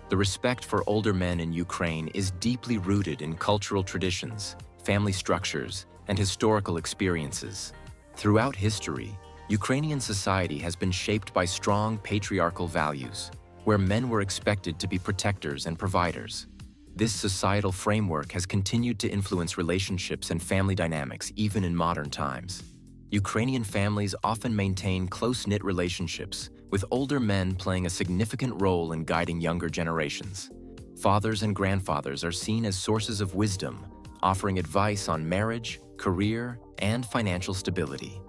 The respect for older men in Ukraine is deeply rooted in cultural traditions, family structures, and historical experiences. Throughout history, Ukrainian society has been shaped by strong patriarchal values, where men were expected to be protectors and providers. This societal framework has continued to influence relationships and family dynamics even in modern times. Ukrainian families often maintain close-knit relationships, with older men playing a significant role in guiding younger generations. Fathers and grandfathers are seen as sources of wisdom, offering advice on marriage, career, and financial stability.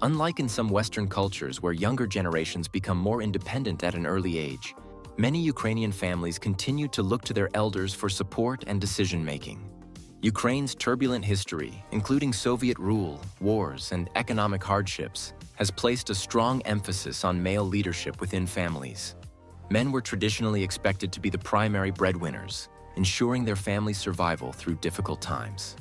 Unlike in some Western cultures where younger generations become more independent at an early age, many Ukrainian families continue to look to their elders for support and decision-making. Ukraine's turbulent history, including Soviet rule, wars, and economic hardships, has placed a strong emphasis on male leadership within families. Men were traditionally expected to be the primary breadwinners, ensuring their family's survival through difficult times.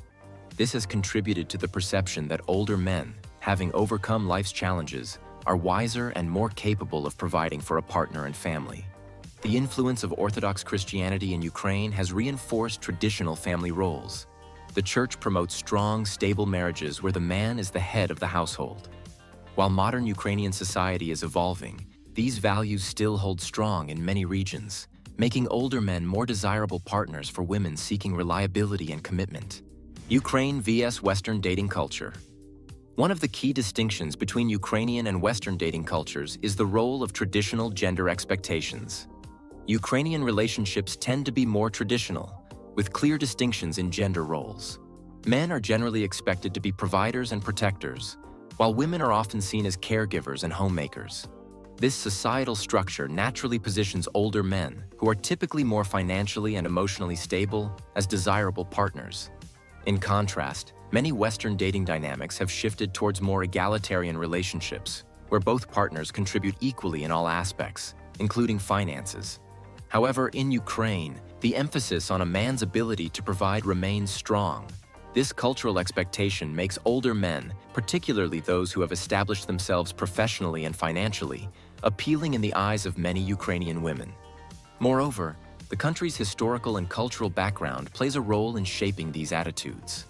This has contributed to the perception that older men, having overcome life's challenges, are wiser and more capable of providing for a partner and family. The influence of Orthodox Christianity in Ukraine has reinforced traditional family roles. The church promotes strong, stable marriages where the man is the head of the household. While modern Ukrainian society is evolving, these values still hold strong in many regions, making older men more desirable partners for women seeking reliability and commitment. Ukraine vs. Western dating culture. One of the key distinctions between Ukrainian and Western dating cultures is the role of traditional gender expectations. Ukrainian relationships tend to be more traditional, with clear distinctions in gender roles. Men are generally expected to be providers and protectors, while women are often seen as caregivers and homemakers. This societal structure naturally positions older men, who are typically more financially and emotionally stable, as desirable partners. In contrast, many Western dating dynamics have shifted towards more egalitarian relationships, where both partners contribute equally in all aspects, including finances. However, in Ukraine, the emphasis on a man's ability to provide remains strong. This cultural expectation makes older men, particularly those who have established themselves professionally and financially, appealing in the eyes of many Ukrainian women. Moreover, the country's historical and cultural background plays a role in shaping these attitudes.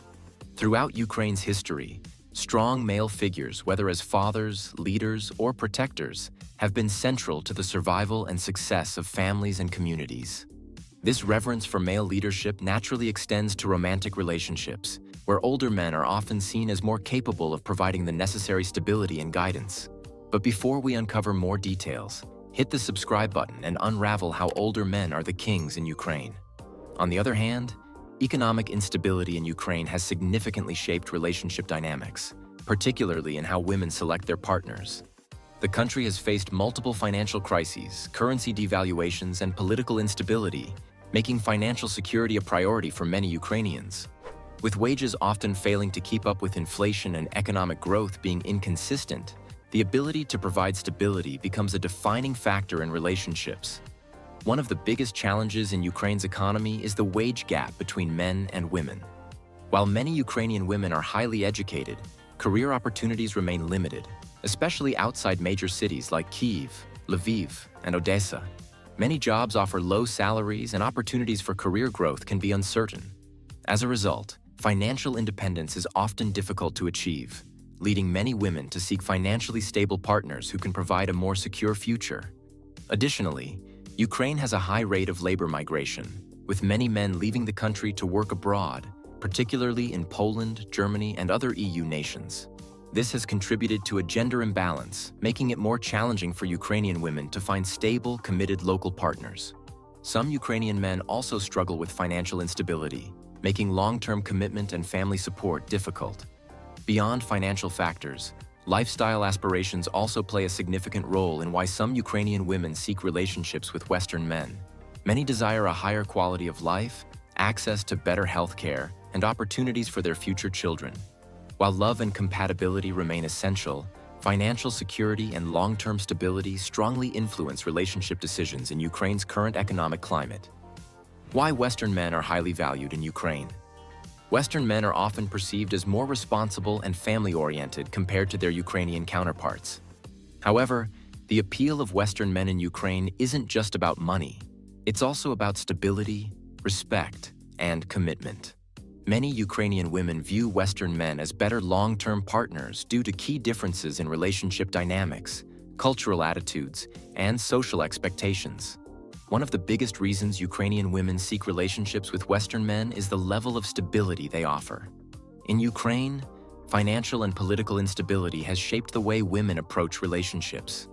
Throughout Ukraine's history, strong male figures, whether as fathers, leaders, or protectors, have been central to the survival and success of families and communities. This reverence for male leadership naturally extends to romantic relationships, where older men are often seen as more capable of providing the necessary stability and guidance. But before we uncover more details, hit the subscribe button and unravel how older men are the kings in Ukraine. On the other hand, economic instability in Ukraine has significantly shaped relationship dynamics, particularly in how women select their partners. The country has faced multiple financial crises, currency devaluations, and political instability, making financial security a priority for many Ukrainians. With wages often failing to keep up with inflation and economic growth being inconsistent, the ability to provide stability becomes a defining factor in relationships. One of the biggest challenges in Ukraine's economy is the wage gap between men and women. While many Ukrainian women are highly educated, career opportunities remain limited, especially outside major cities like Kyiv, Lviv, and Odessa. Many jobs offer low salaries and opportunities for career growth can be uncertain. As a result, financial independence is often difficult to achieve, leading many women to seek financially stable partners who can provide a more secure future. Additionally, Ukraine has a high rate of labor migration, with many men leaving the country to work abroad, particularly in Poland, Germany, and other EU nations. This has contributed to a gender imbalance, making it more challenging for Ukrainian women to find stable, committed local partners. Some Ukrainian men also struggle with financial instability, making long-term commitment and family support difficult. Beyond financial factors, lifestyle aspirations also play a significant role in why some Ukrainian women seek relationships with Western men. Many desire a higher quality of life, access to better health care, and opportunities for their future children. While love and compatibility remain essential, financial security and long-term stability strongly influence relationship decisions in Ukraine's current economic climate. Why Western men are highly valued in Ukraine? Western men are often perceived as more responsible and family-oriented compared to their Ukrainian counterparts. However, the appeal of Western men in Ukraine isn't just about money. It's also about stability, respect, and commitment. Many Ukrainian women view Western men as better long-term partners due to key differences in relationship dynamics, cultural attitudes, and social expectations. One of the biggest reasons Ukrainian women seek relationships with Western men is the level of stability they offer. In Ukraine, financial and political instability has shaped the way women approach relationships.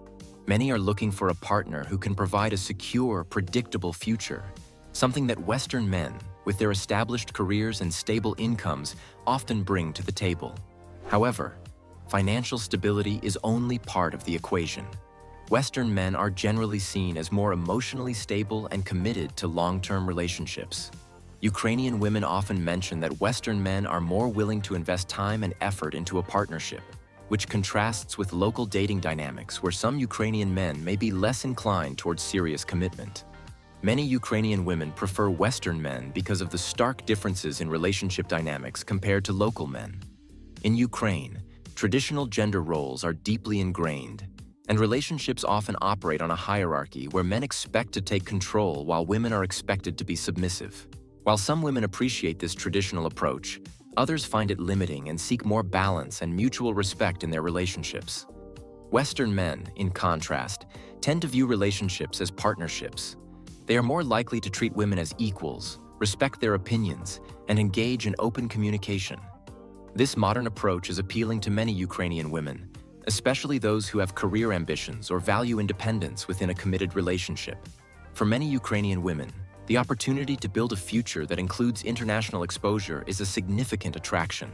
Many are looking for a partner who can provide a secure, predictable future, something that Western men, with their established careers and stable incomes, often bring to the table. However, financial stability is only part of the equation. Western men are generally seen as more emotionally stable and committed to long-term relationships. Ukrainian women often mention that Western men are more willing to invest time and effort into a partnership, which contrasts with local dating dynamics where some Ukrainian men may be less inclined towards serious commitment. Many Ukrainian women prefer Western men because of the stark differences in relationship dynamics compared to local men. In Ukraine, traditional gender roles are deeply ingrained, and relationships often operate on a hierarchy where men expect to take control while women are expected to be submissive. While some women appreciate this traditional approach, others find it limiting and seek more balance and mutual respect in their relationships. Western men, in contrast, tend to view relationships as partnerships. They are more likely to treat women as equals, respect their opinions, and engage in open communication. This modern approach is appealing to many Ukrainian women, especially those who have career ambitions or value independence within a committed relationship. For many Ukrainian women, the opportunity to build a future that includes international exposure is a significant attraction.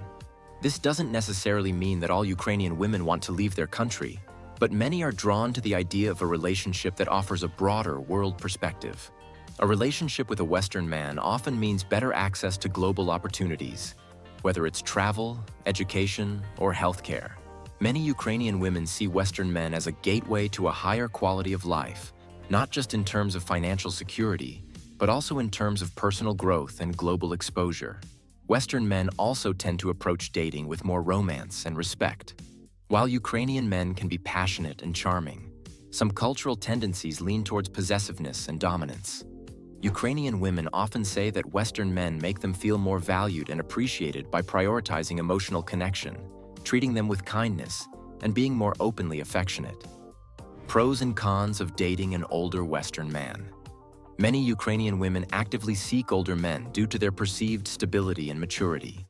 This doesn't necessarily mean that all Ukrainian women want to leave their country, but many are drawn to the idea of a relationship that offers a broader world perspective. A relationship with a Western man often means better access to global opportunities, whether it's travel, education, or healthcare. Many Ukrainian women see Western men as a gateway to a higher quality of life, not just in terms of financial security, but also in terms of personal growth and global exposure. Western men also tend to approach dating with more romance and respect. While Ukrainian men can be passionate and charming, some cultural tendencies lean towards possessiveness and dominance. Ukrainian women often say that Western men make them feel more valued and appreciated by prioritizing emotional connection, treating them with kindness, and being more openly affectionate. Pros and cons of dating an older Western man. Many Ukrainian women actively seek older men due to their perceived stability and maturity.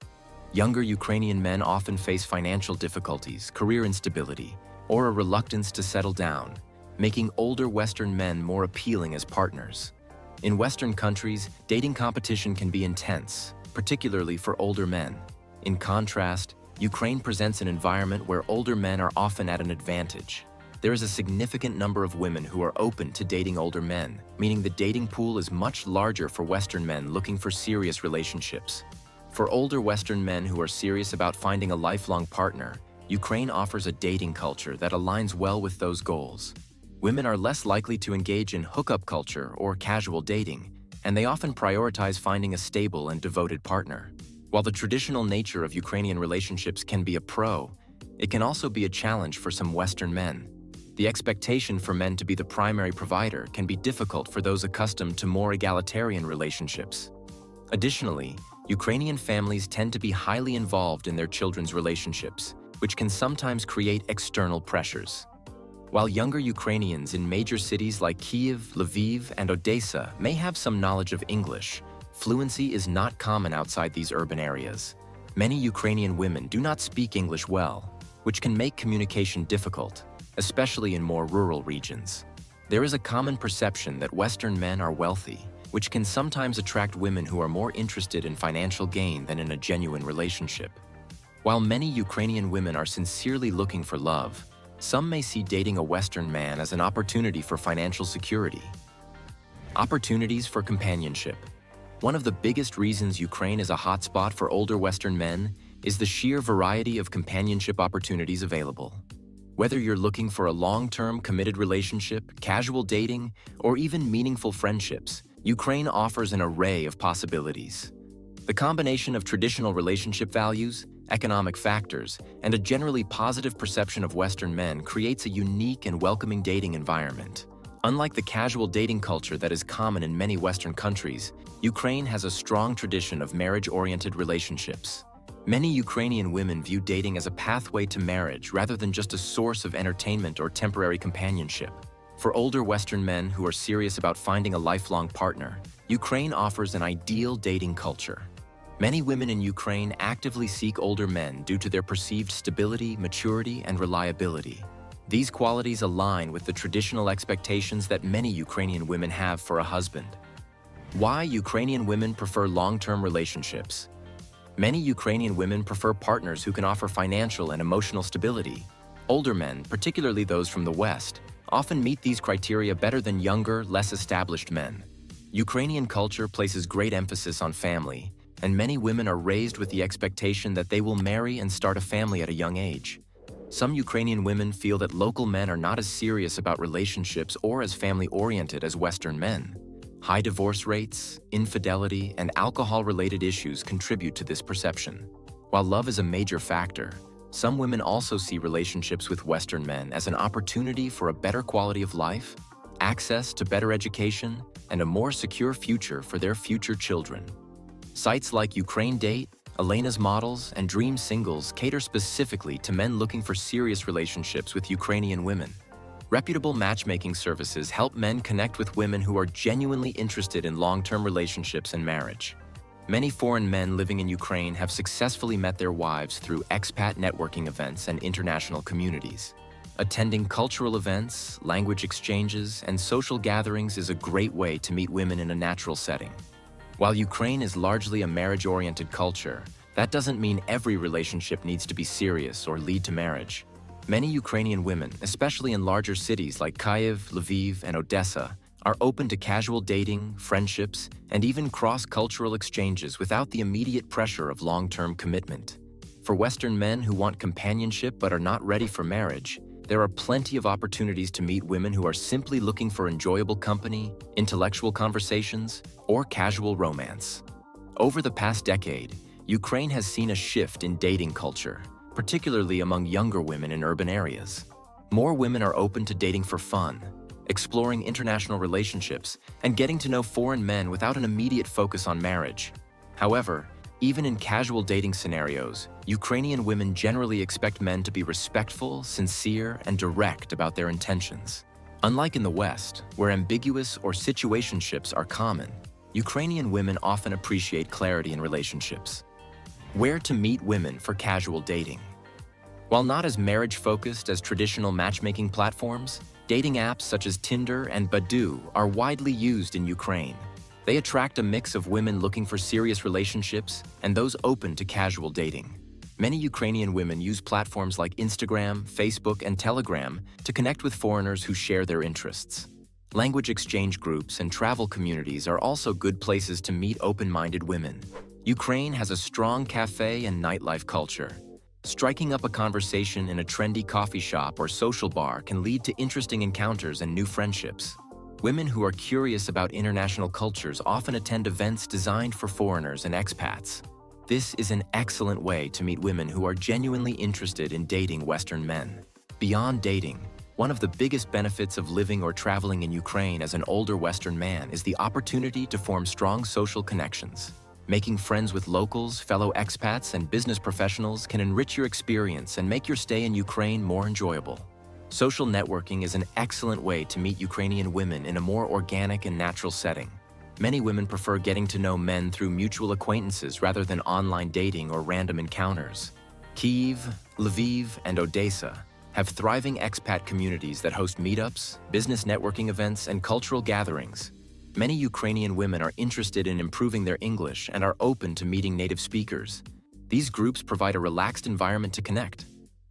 Younger Ukrainian men often face financial difficulties, career instability, or a reluctance to settle down, making older Western men more appealing as partners. In Western countries, dating competition can be intense, particularly for older men. In contrast, Ukraine presents an environment where older men are often at an advantage. There is a significant number of women who are open to dating older men, meaning the dating pool is much larger for Western men looking for serious relationships. For older Western men who are serious about finding a lifelong partner, Ukraine offers a dating culture that aligns well with those goals. Women are less likely to engage in hookup culture or casual dating, and they often prioritize finding a stable and devoted partner. While the traditional nature of Ukrainian relationships can be a pro, it can also be a challenge for some Western men. The expectation for men to be the primary provider can be difficult for those accustomed to more egalitarian relationships. Additionally, Ukrainian families tend to be highly involved in their children's relationships, which can sometimes create external pressures. While younger Ukrainians in major cities like Kyiv, Lviv, and Odessa may have some knowledge of English, fluency is not common outside these urban areas. Many Ukrainian women do not speak English well, which can make communication difficult, especially in more rural regions. There is a common perception that Western men are wealthy, which can sometimes attract women who are more interested in financial gain than in a genuine relationship. While many Ukrainian women are sincerely looking for love, some may see dating a Western man as an opportunity for financial security. Opportunities for companionship. One of the biggest reasons Ukraine is a hotspot for older Western men is the sheer variety of companionship opportunities available. Whether you're looking for a long-term committed relationship, casual dating, or even meaningful friendships, Ukraine offers an array of possibilities. The combination of traditional relationship values, economic factors, and a generally positive perception of Western men creates a unique and welcoming dating environment. Unlike the casual dating culture that is common in many Western countries, Ukraine has a strong tradition of marriage-oriented relationships. Many Ukrainian women view dating as a pathway to marriage rather than just a source of entertainment or temporary companionship. For older Western men who are serious about finding a lifelong partner, Ukraine offers an ideal dating culture. Many women in Ukraine actively seek older men due to their perceived stability, maturity, and reliability. These qualities align with the traditional expectations that many Ukrainian women have for a husband. Why Ukrainian women prefer long-term relationships. Many Ukrainian women prefer partners who can offer financial and emotional stability. Older men, particularly those from the West, often meet these criteria better than younger, less established men. Ukrainian culture places great emphasis on family, and many women are raised with the expectation that they will marry and start a family at a young age. Some Ukrainian women feel that local men are not as serious about relationships or as family-oriented as Western men. High divorce rates, infidelity, and alcohol-related issues contribute to this perception. While love is a major factor, some women also see relationships with Western men as an opportunity for a better quality of life, access to better education, and a more secure future for their future children. Sites like Ukraine Date, Elena's Models, and Dream Singles cater specifically to men looking for serious relationships with Ukrainian women. Reputable matchmaking services help men connect with women who are genuinely interested in long-term relationships and marriage. Many foreign men living in Ukraine have successfully met their wives through expat networking events and international communities. Attending cultural events, language exchanges, and social gatherings is a great way to meet women in a natural setting. While Ukraine is largely a marriage-oriented culture, that doesn't mean every relationship needs to be serious or lead to marriage. Many Ukrainian women, especially in larger cities like Kyiv, Lviv, and Odessa, are open to casual dating, friendships, and even cross-cultural exchanges without the immediate pressure of long-term commitment. For Western men who want companionship but are not ready for marriage, there are plenty of opportunities to meet women who are simply looking for enjoyable company, intellectual conversations, or casual romance. Over the past decade, Ukraine has seen a shift in dating culture, particularly among younger women in urban areas. More women are open to dating for fun, exploring international relationships, and getting to know foreign men without an immediate focus on marriage. However, even in casual dating scenarios, Ukrainian women generally expect men to be respectful, sincere, and direct about their intentions. Unlike in the West, where ambiguous or situationships are common, Ukrainian women often appreciate clarity in relationships. Where to meet women for casual dating. While not as marriage-focused as traditional matchmaking platforms, dating apps such as Tinder and Badoo are widely used in Ukraine. They attract a mix of women looking for serious relationships and those open to casual dating. Many Ukrainian women use platforms like Instagram, Facebook, and Telegram to connect with foreigners who share their interests. Language exchange groups and travel communities are also good places to meet open-minded women. Ukraine has a strong cafe and nightlife culture. Striking up a conversation in a trendy coffee shop or social bar can lead to interesting encounters and new friendships. Women who are curious about international cultures often attend events designed for foreigners and expats. This is an excellent way to meet women who are genuinely interested in dating Western men. Beyond dating, one of the biggest benefits of living or traveling in Ukraine as an older Western man is the opportunity to form strong social connections. Making friends with locals, fellow expats, and business professionals can enrich your experience and make your stay in Ukraine more enjoyable. Social networking is an excellent way to meet Ukrainian women in a more organic and natural setting. Many women prefer getting to know men through mutual acquaintances rather than online dating or random encounters. Kyiv, Lviv, and Odessa have thriving expat communities that host meetups, business networking events, and cultural gatherings. Many Ukrainian women are interested in improving their English and are open to meeting native speakers. These groups provide a relaxed environment to connect.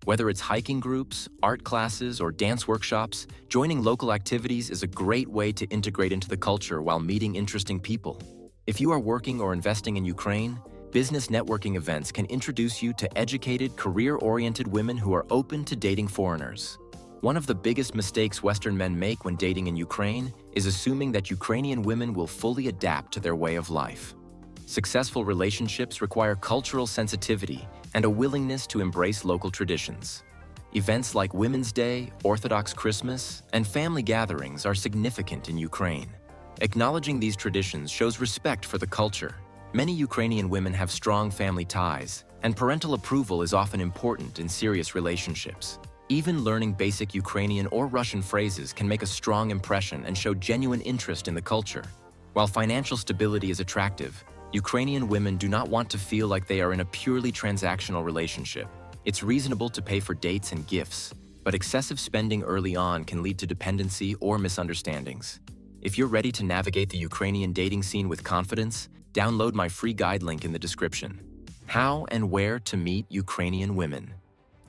Whether it's hiking groups, art classes, or dance workshops, joining local activities is a great way to integrate into the culture while meeting interesting people. If you are working or investing in Ukraine, business networking events can introduce you to educated, career-oriented women who are open to dating foreigners. One of the biggest mistakes Western men make when dating in Ukraine is assuming that Ukrainian women will fully adapt to their way of life. Successful relationships require cultural sensitivity and a willingness to embrace local traditions. Events like Women's Day, Orthodox Christmas, and family gatherings are significant in Ukraine. Acknowledging these traditions shows respect for the culture. Many Ukrainian women have strong family ties, and parental approval is often important in serious relationships. Even learning basic Ukrainian or Russian phrases can make a strong impression and show genuine interest in the culture. While financial stability is attractive, Ukrainian women do not want to feel like they are in a purely transactional relationship. It's reasonable to pay for dates and gifts, but excessive spending early on can lead to dependency or misunderstandings. If you're ready to navigate the Ukrainian dating scene with confidence, download my free guide link in the description. How and where to meet Ukrainian women.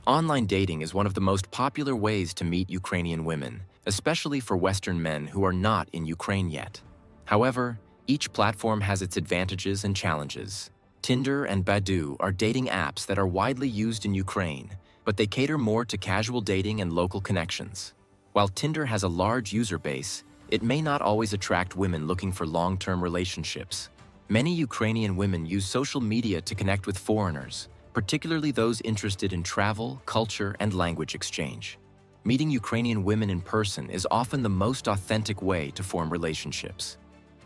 Online dating is one of the most popular ways to meet Ukrainian women, especially for Western men who are not in Ukraine yet. However, each platform has its advantages and challenges. Tinder and Badoo are dating apps that are widely used in Ukraine, but they cater more to casual dating and local connections. While Tinder has a large user base, it may not always attract women looking for long-term relationships. Many Ukrainian women use social media to connect with foreigners, particularly those interested in travel, culture, and language exchange. Meeting Ukrainian women in person is often the most authentic way to form relationships.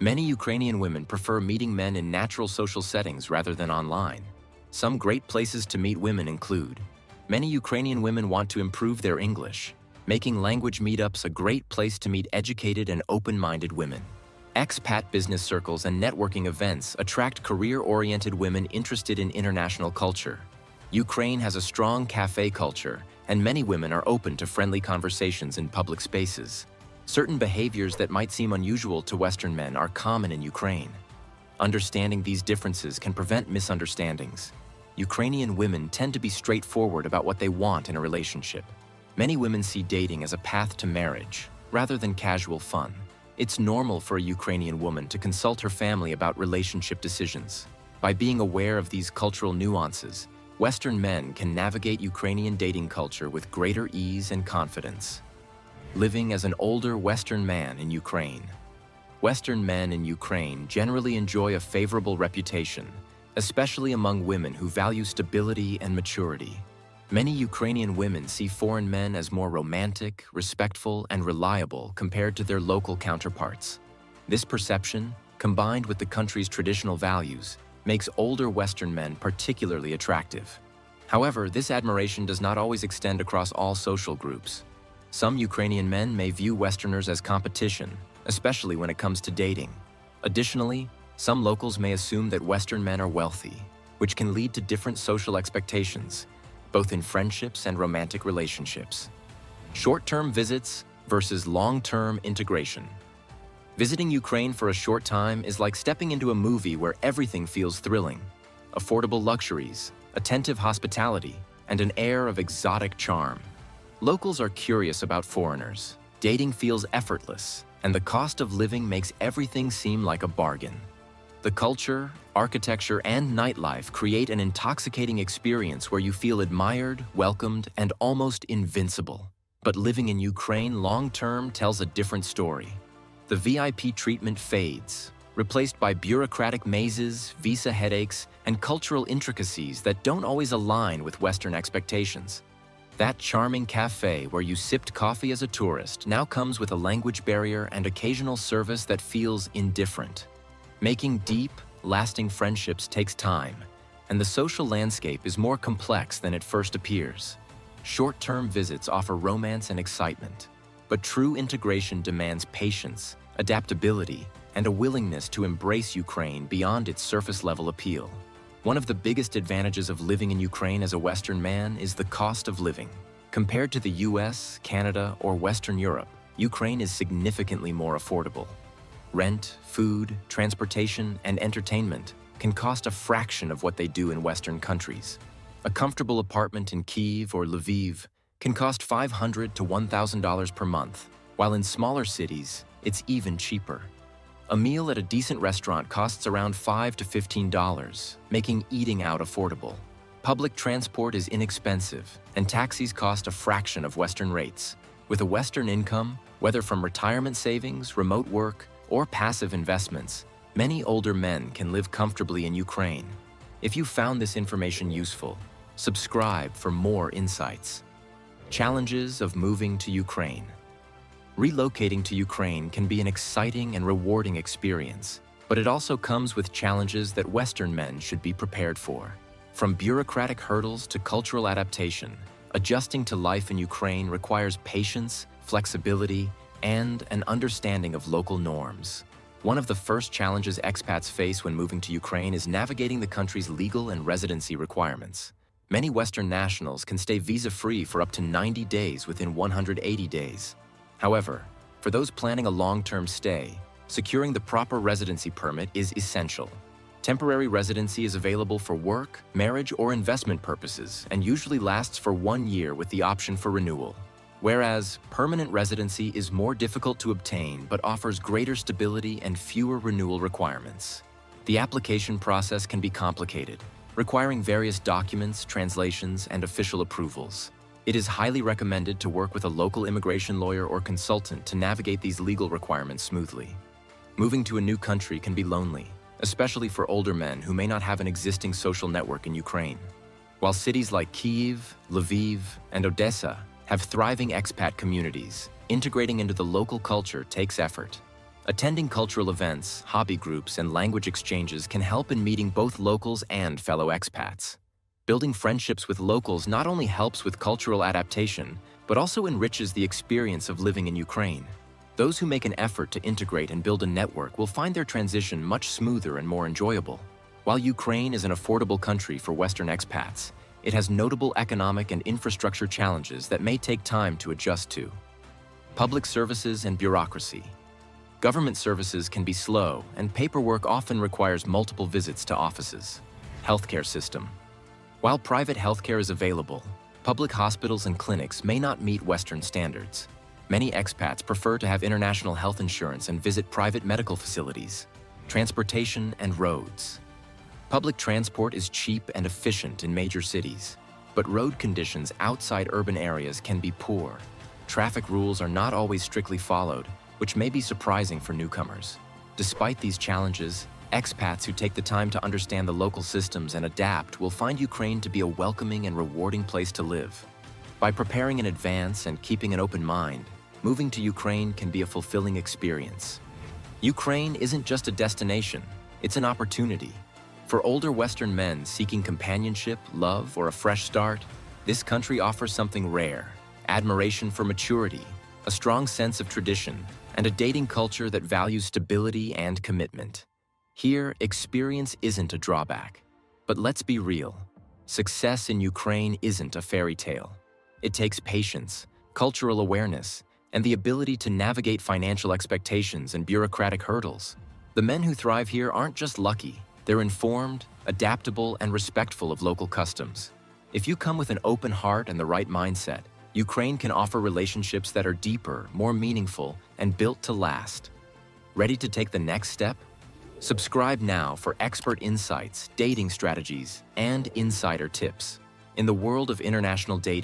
Many Ukrainian women prefer meeting men in natural social settings rather than online. Some great places to meet women include: many Ukrainian women want to improve their English, making language meetups a great place to meet educated and open-minded women. Expat business circles and networking events attract career-oriented women interested in international culture. Ukraine has a strong cafe culture, and many women are open to friendly conversations in public spaces. Certain behaviors that might seem unusual to Western men are common in Ukraine. Understanding these differences can prevent misunderstandings. Ukrainian women tend to be straightforward about what they want in a relationship. Many women see dating as a path to marriage, rather than casual fun. It's normal for a Ukrainian woman to consult her family about relationship decisions. By being aware of these cultural nuances, Western men can navigate Ukrainian dating culture with greater ease and confidence. Living as an older Western man in Ukraine. Western men in Ukraine generally enjoy a favorable reputation, especially among women who value stability and maturity. Many Ukrainian women see foreign men as more romantic, respectful, and reliable compared to their local counterparts. This perception, combined with the country's traditional values, makes older Western men particularly attractive. However, this admiration does not always extend across all social groups. Some Ukrainian men may view Westerners as competition, especially when it comes to dating. Additionally, some locals may assume that Western men are wealthy, which can lead to different social expectations, both in friendships and romantic relationships. Short-term visits versus long-term integration. Visiting Ukraine for a short time is like stepping into a movie where everything feels thrilling. Affordable luxuries, attentive hospitality, and an air of exotic charm. Locals are curious about foreigners. Dating feels effortless, and the cost of living makes everything seem like a bargain. The culture, architecture, and nightlife create an intoxicating experience where you feel admired, welcomed, and almost invincible. But living in Ukraine long-term tells a different story. The VIP treatment fades, replaced by bureaucratic mazes, visa headaches, and cultural intricacies that don't always align with Western expectations. That charming cafe where you sipped coffee as a tourist now comes with a language barrier and occasional service that feels indifferent. Making deep, lasting friendships takes time, and the social landscape is more complex than it first appears. Short-term visits offer romance and excitement, but true integration demands patience, adaptability, and a willingness to embrace Ukraine beyond its surface-level appeal. One of the biggest advantages of living in Ukraine as a Western man is the cost of living. Compared to the US, Canada, or Western Europe, Ukraine is significantly more affordable. Rent, food, transportation, and entertainment can cost a fraction of what they do in Western countries. A comfortable apartment in Kyiv or Lviv can cost $500 to $1,000 per month, while in smaller cities, it's even cheaper. A meal at a decent restaurant costs around $5 to $15, making eating out affordable. Public transport is inexpensive, and taxis cost a fraction of Western rates. With a Western income, whether from retirement savings, remote work, or passive investments, many older men can live comfortably in Ukraine. If you found this information useful, subscribe for more insights. Challenges of moving to Ukraine. Relocating to Ukraine can be an exciting and rewarding experience, but it also comes with challenges that Western men should be prepared for. From bureaucratic hurdles to cultural adaptation, adjusting to life in Ukraine requires patience, flexibility, and an understanding of local norms. One of the first challenges expats face when moving to Ukraine is navigating the country's legal and residency requirements. Many Western nationals can stay visa-free for up to 90 days within 180 days. However, for those planning a long-term stay, securing the proper residency permit is essential. Temporary residency is available for work, marriage, or investment purposes and usually lasts for 1 year with the option for renewal. Whereas permanent residency is more difficult to obtain but offers greater stability and fewer renewal requirements. The application process can be complicated, requiring various documents, translations, and official approvals. It is highly recommended to work with a local immigration lawyer or consultant to navigate these legal requirements smoothly. Moving to a new country can be lonely, especially for older men who may not have an existing social network in Ukraine. While cities like Kyiv, Lviv, and Odessa have thriving expat communities, integrating into the local culture takes effort. Attending cultural events, hobby groups, and language exchanges can help in meeting both locals and fellow expats. Building friendships with locals not only helps with cultural adaptation, but also enriches the experience of living in Ukraine. Those who make an effort to integrate and build a network will find their transition much smoother and more enjoyable. While Ukraine is an affordable country for Western expats, it has notable economic and infrastructure challenges that may take time to adjust to. Public services and bureaucracy. Government services can be slow, and paperwork often requires multiple visits to offices. Healthcare system. While private healthcare is available, public hospitals and clinics may not meet Western standards. Many expats prefer to have international health insurance and visit private medical facilities. Transportation and roads. Public transport is cheap and efficient in major cities, but road conditions outside urban areas can be poor. Traffic rules are not always strictly followed, which may be surprising for newcomers. Despite these challenges, Expats who take the time to understand the local systems and adapt will find Ukraine to be a welcoming and rewarding place to live. By preparing in advance and keeping an open mind, moving to Ukraine can be a fulfilling experience. Ukraine isn't just a destination, it's an opportunity. For older Western men seeking companionship, love, or a fresh start, this country offers something rare: admiration for maturity, a strong sense of tradition, and a dating culture that values stability and commitment. Here, experience isn't a drawback. But let's be real. Success in Ukraine isn't a fairy tale. It takes patience, cultural awareness, and the ability to navigate financial expectations and bureaucratic hurdles. The men who thrive here aren't just lucky. They're informed, adaptable, and respectful of local customs. If you come with an open heart and the right mindset, Ukraine can offer relationships that are deeper, more meaningful, and built to last. Ready to take the next step? Subscribe now for expert insights, dating strategies, and insider tips. In the world of international dating,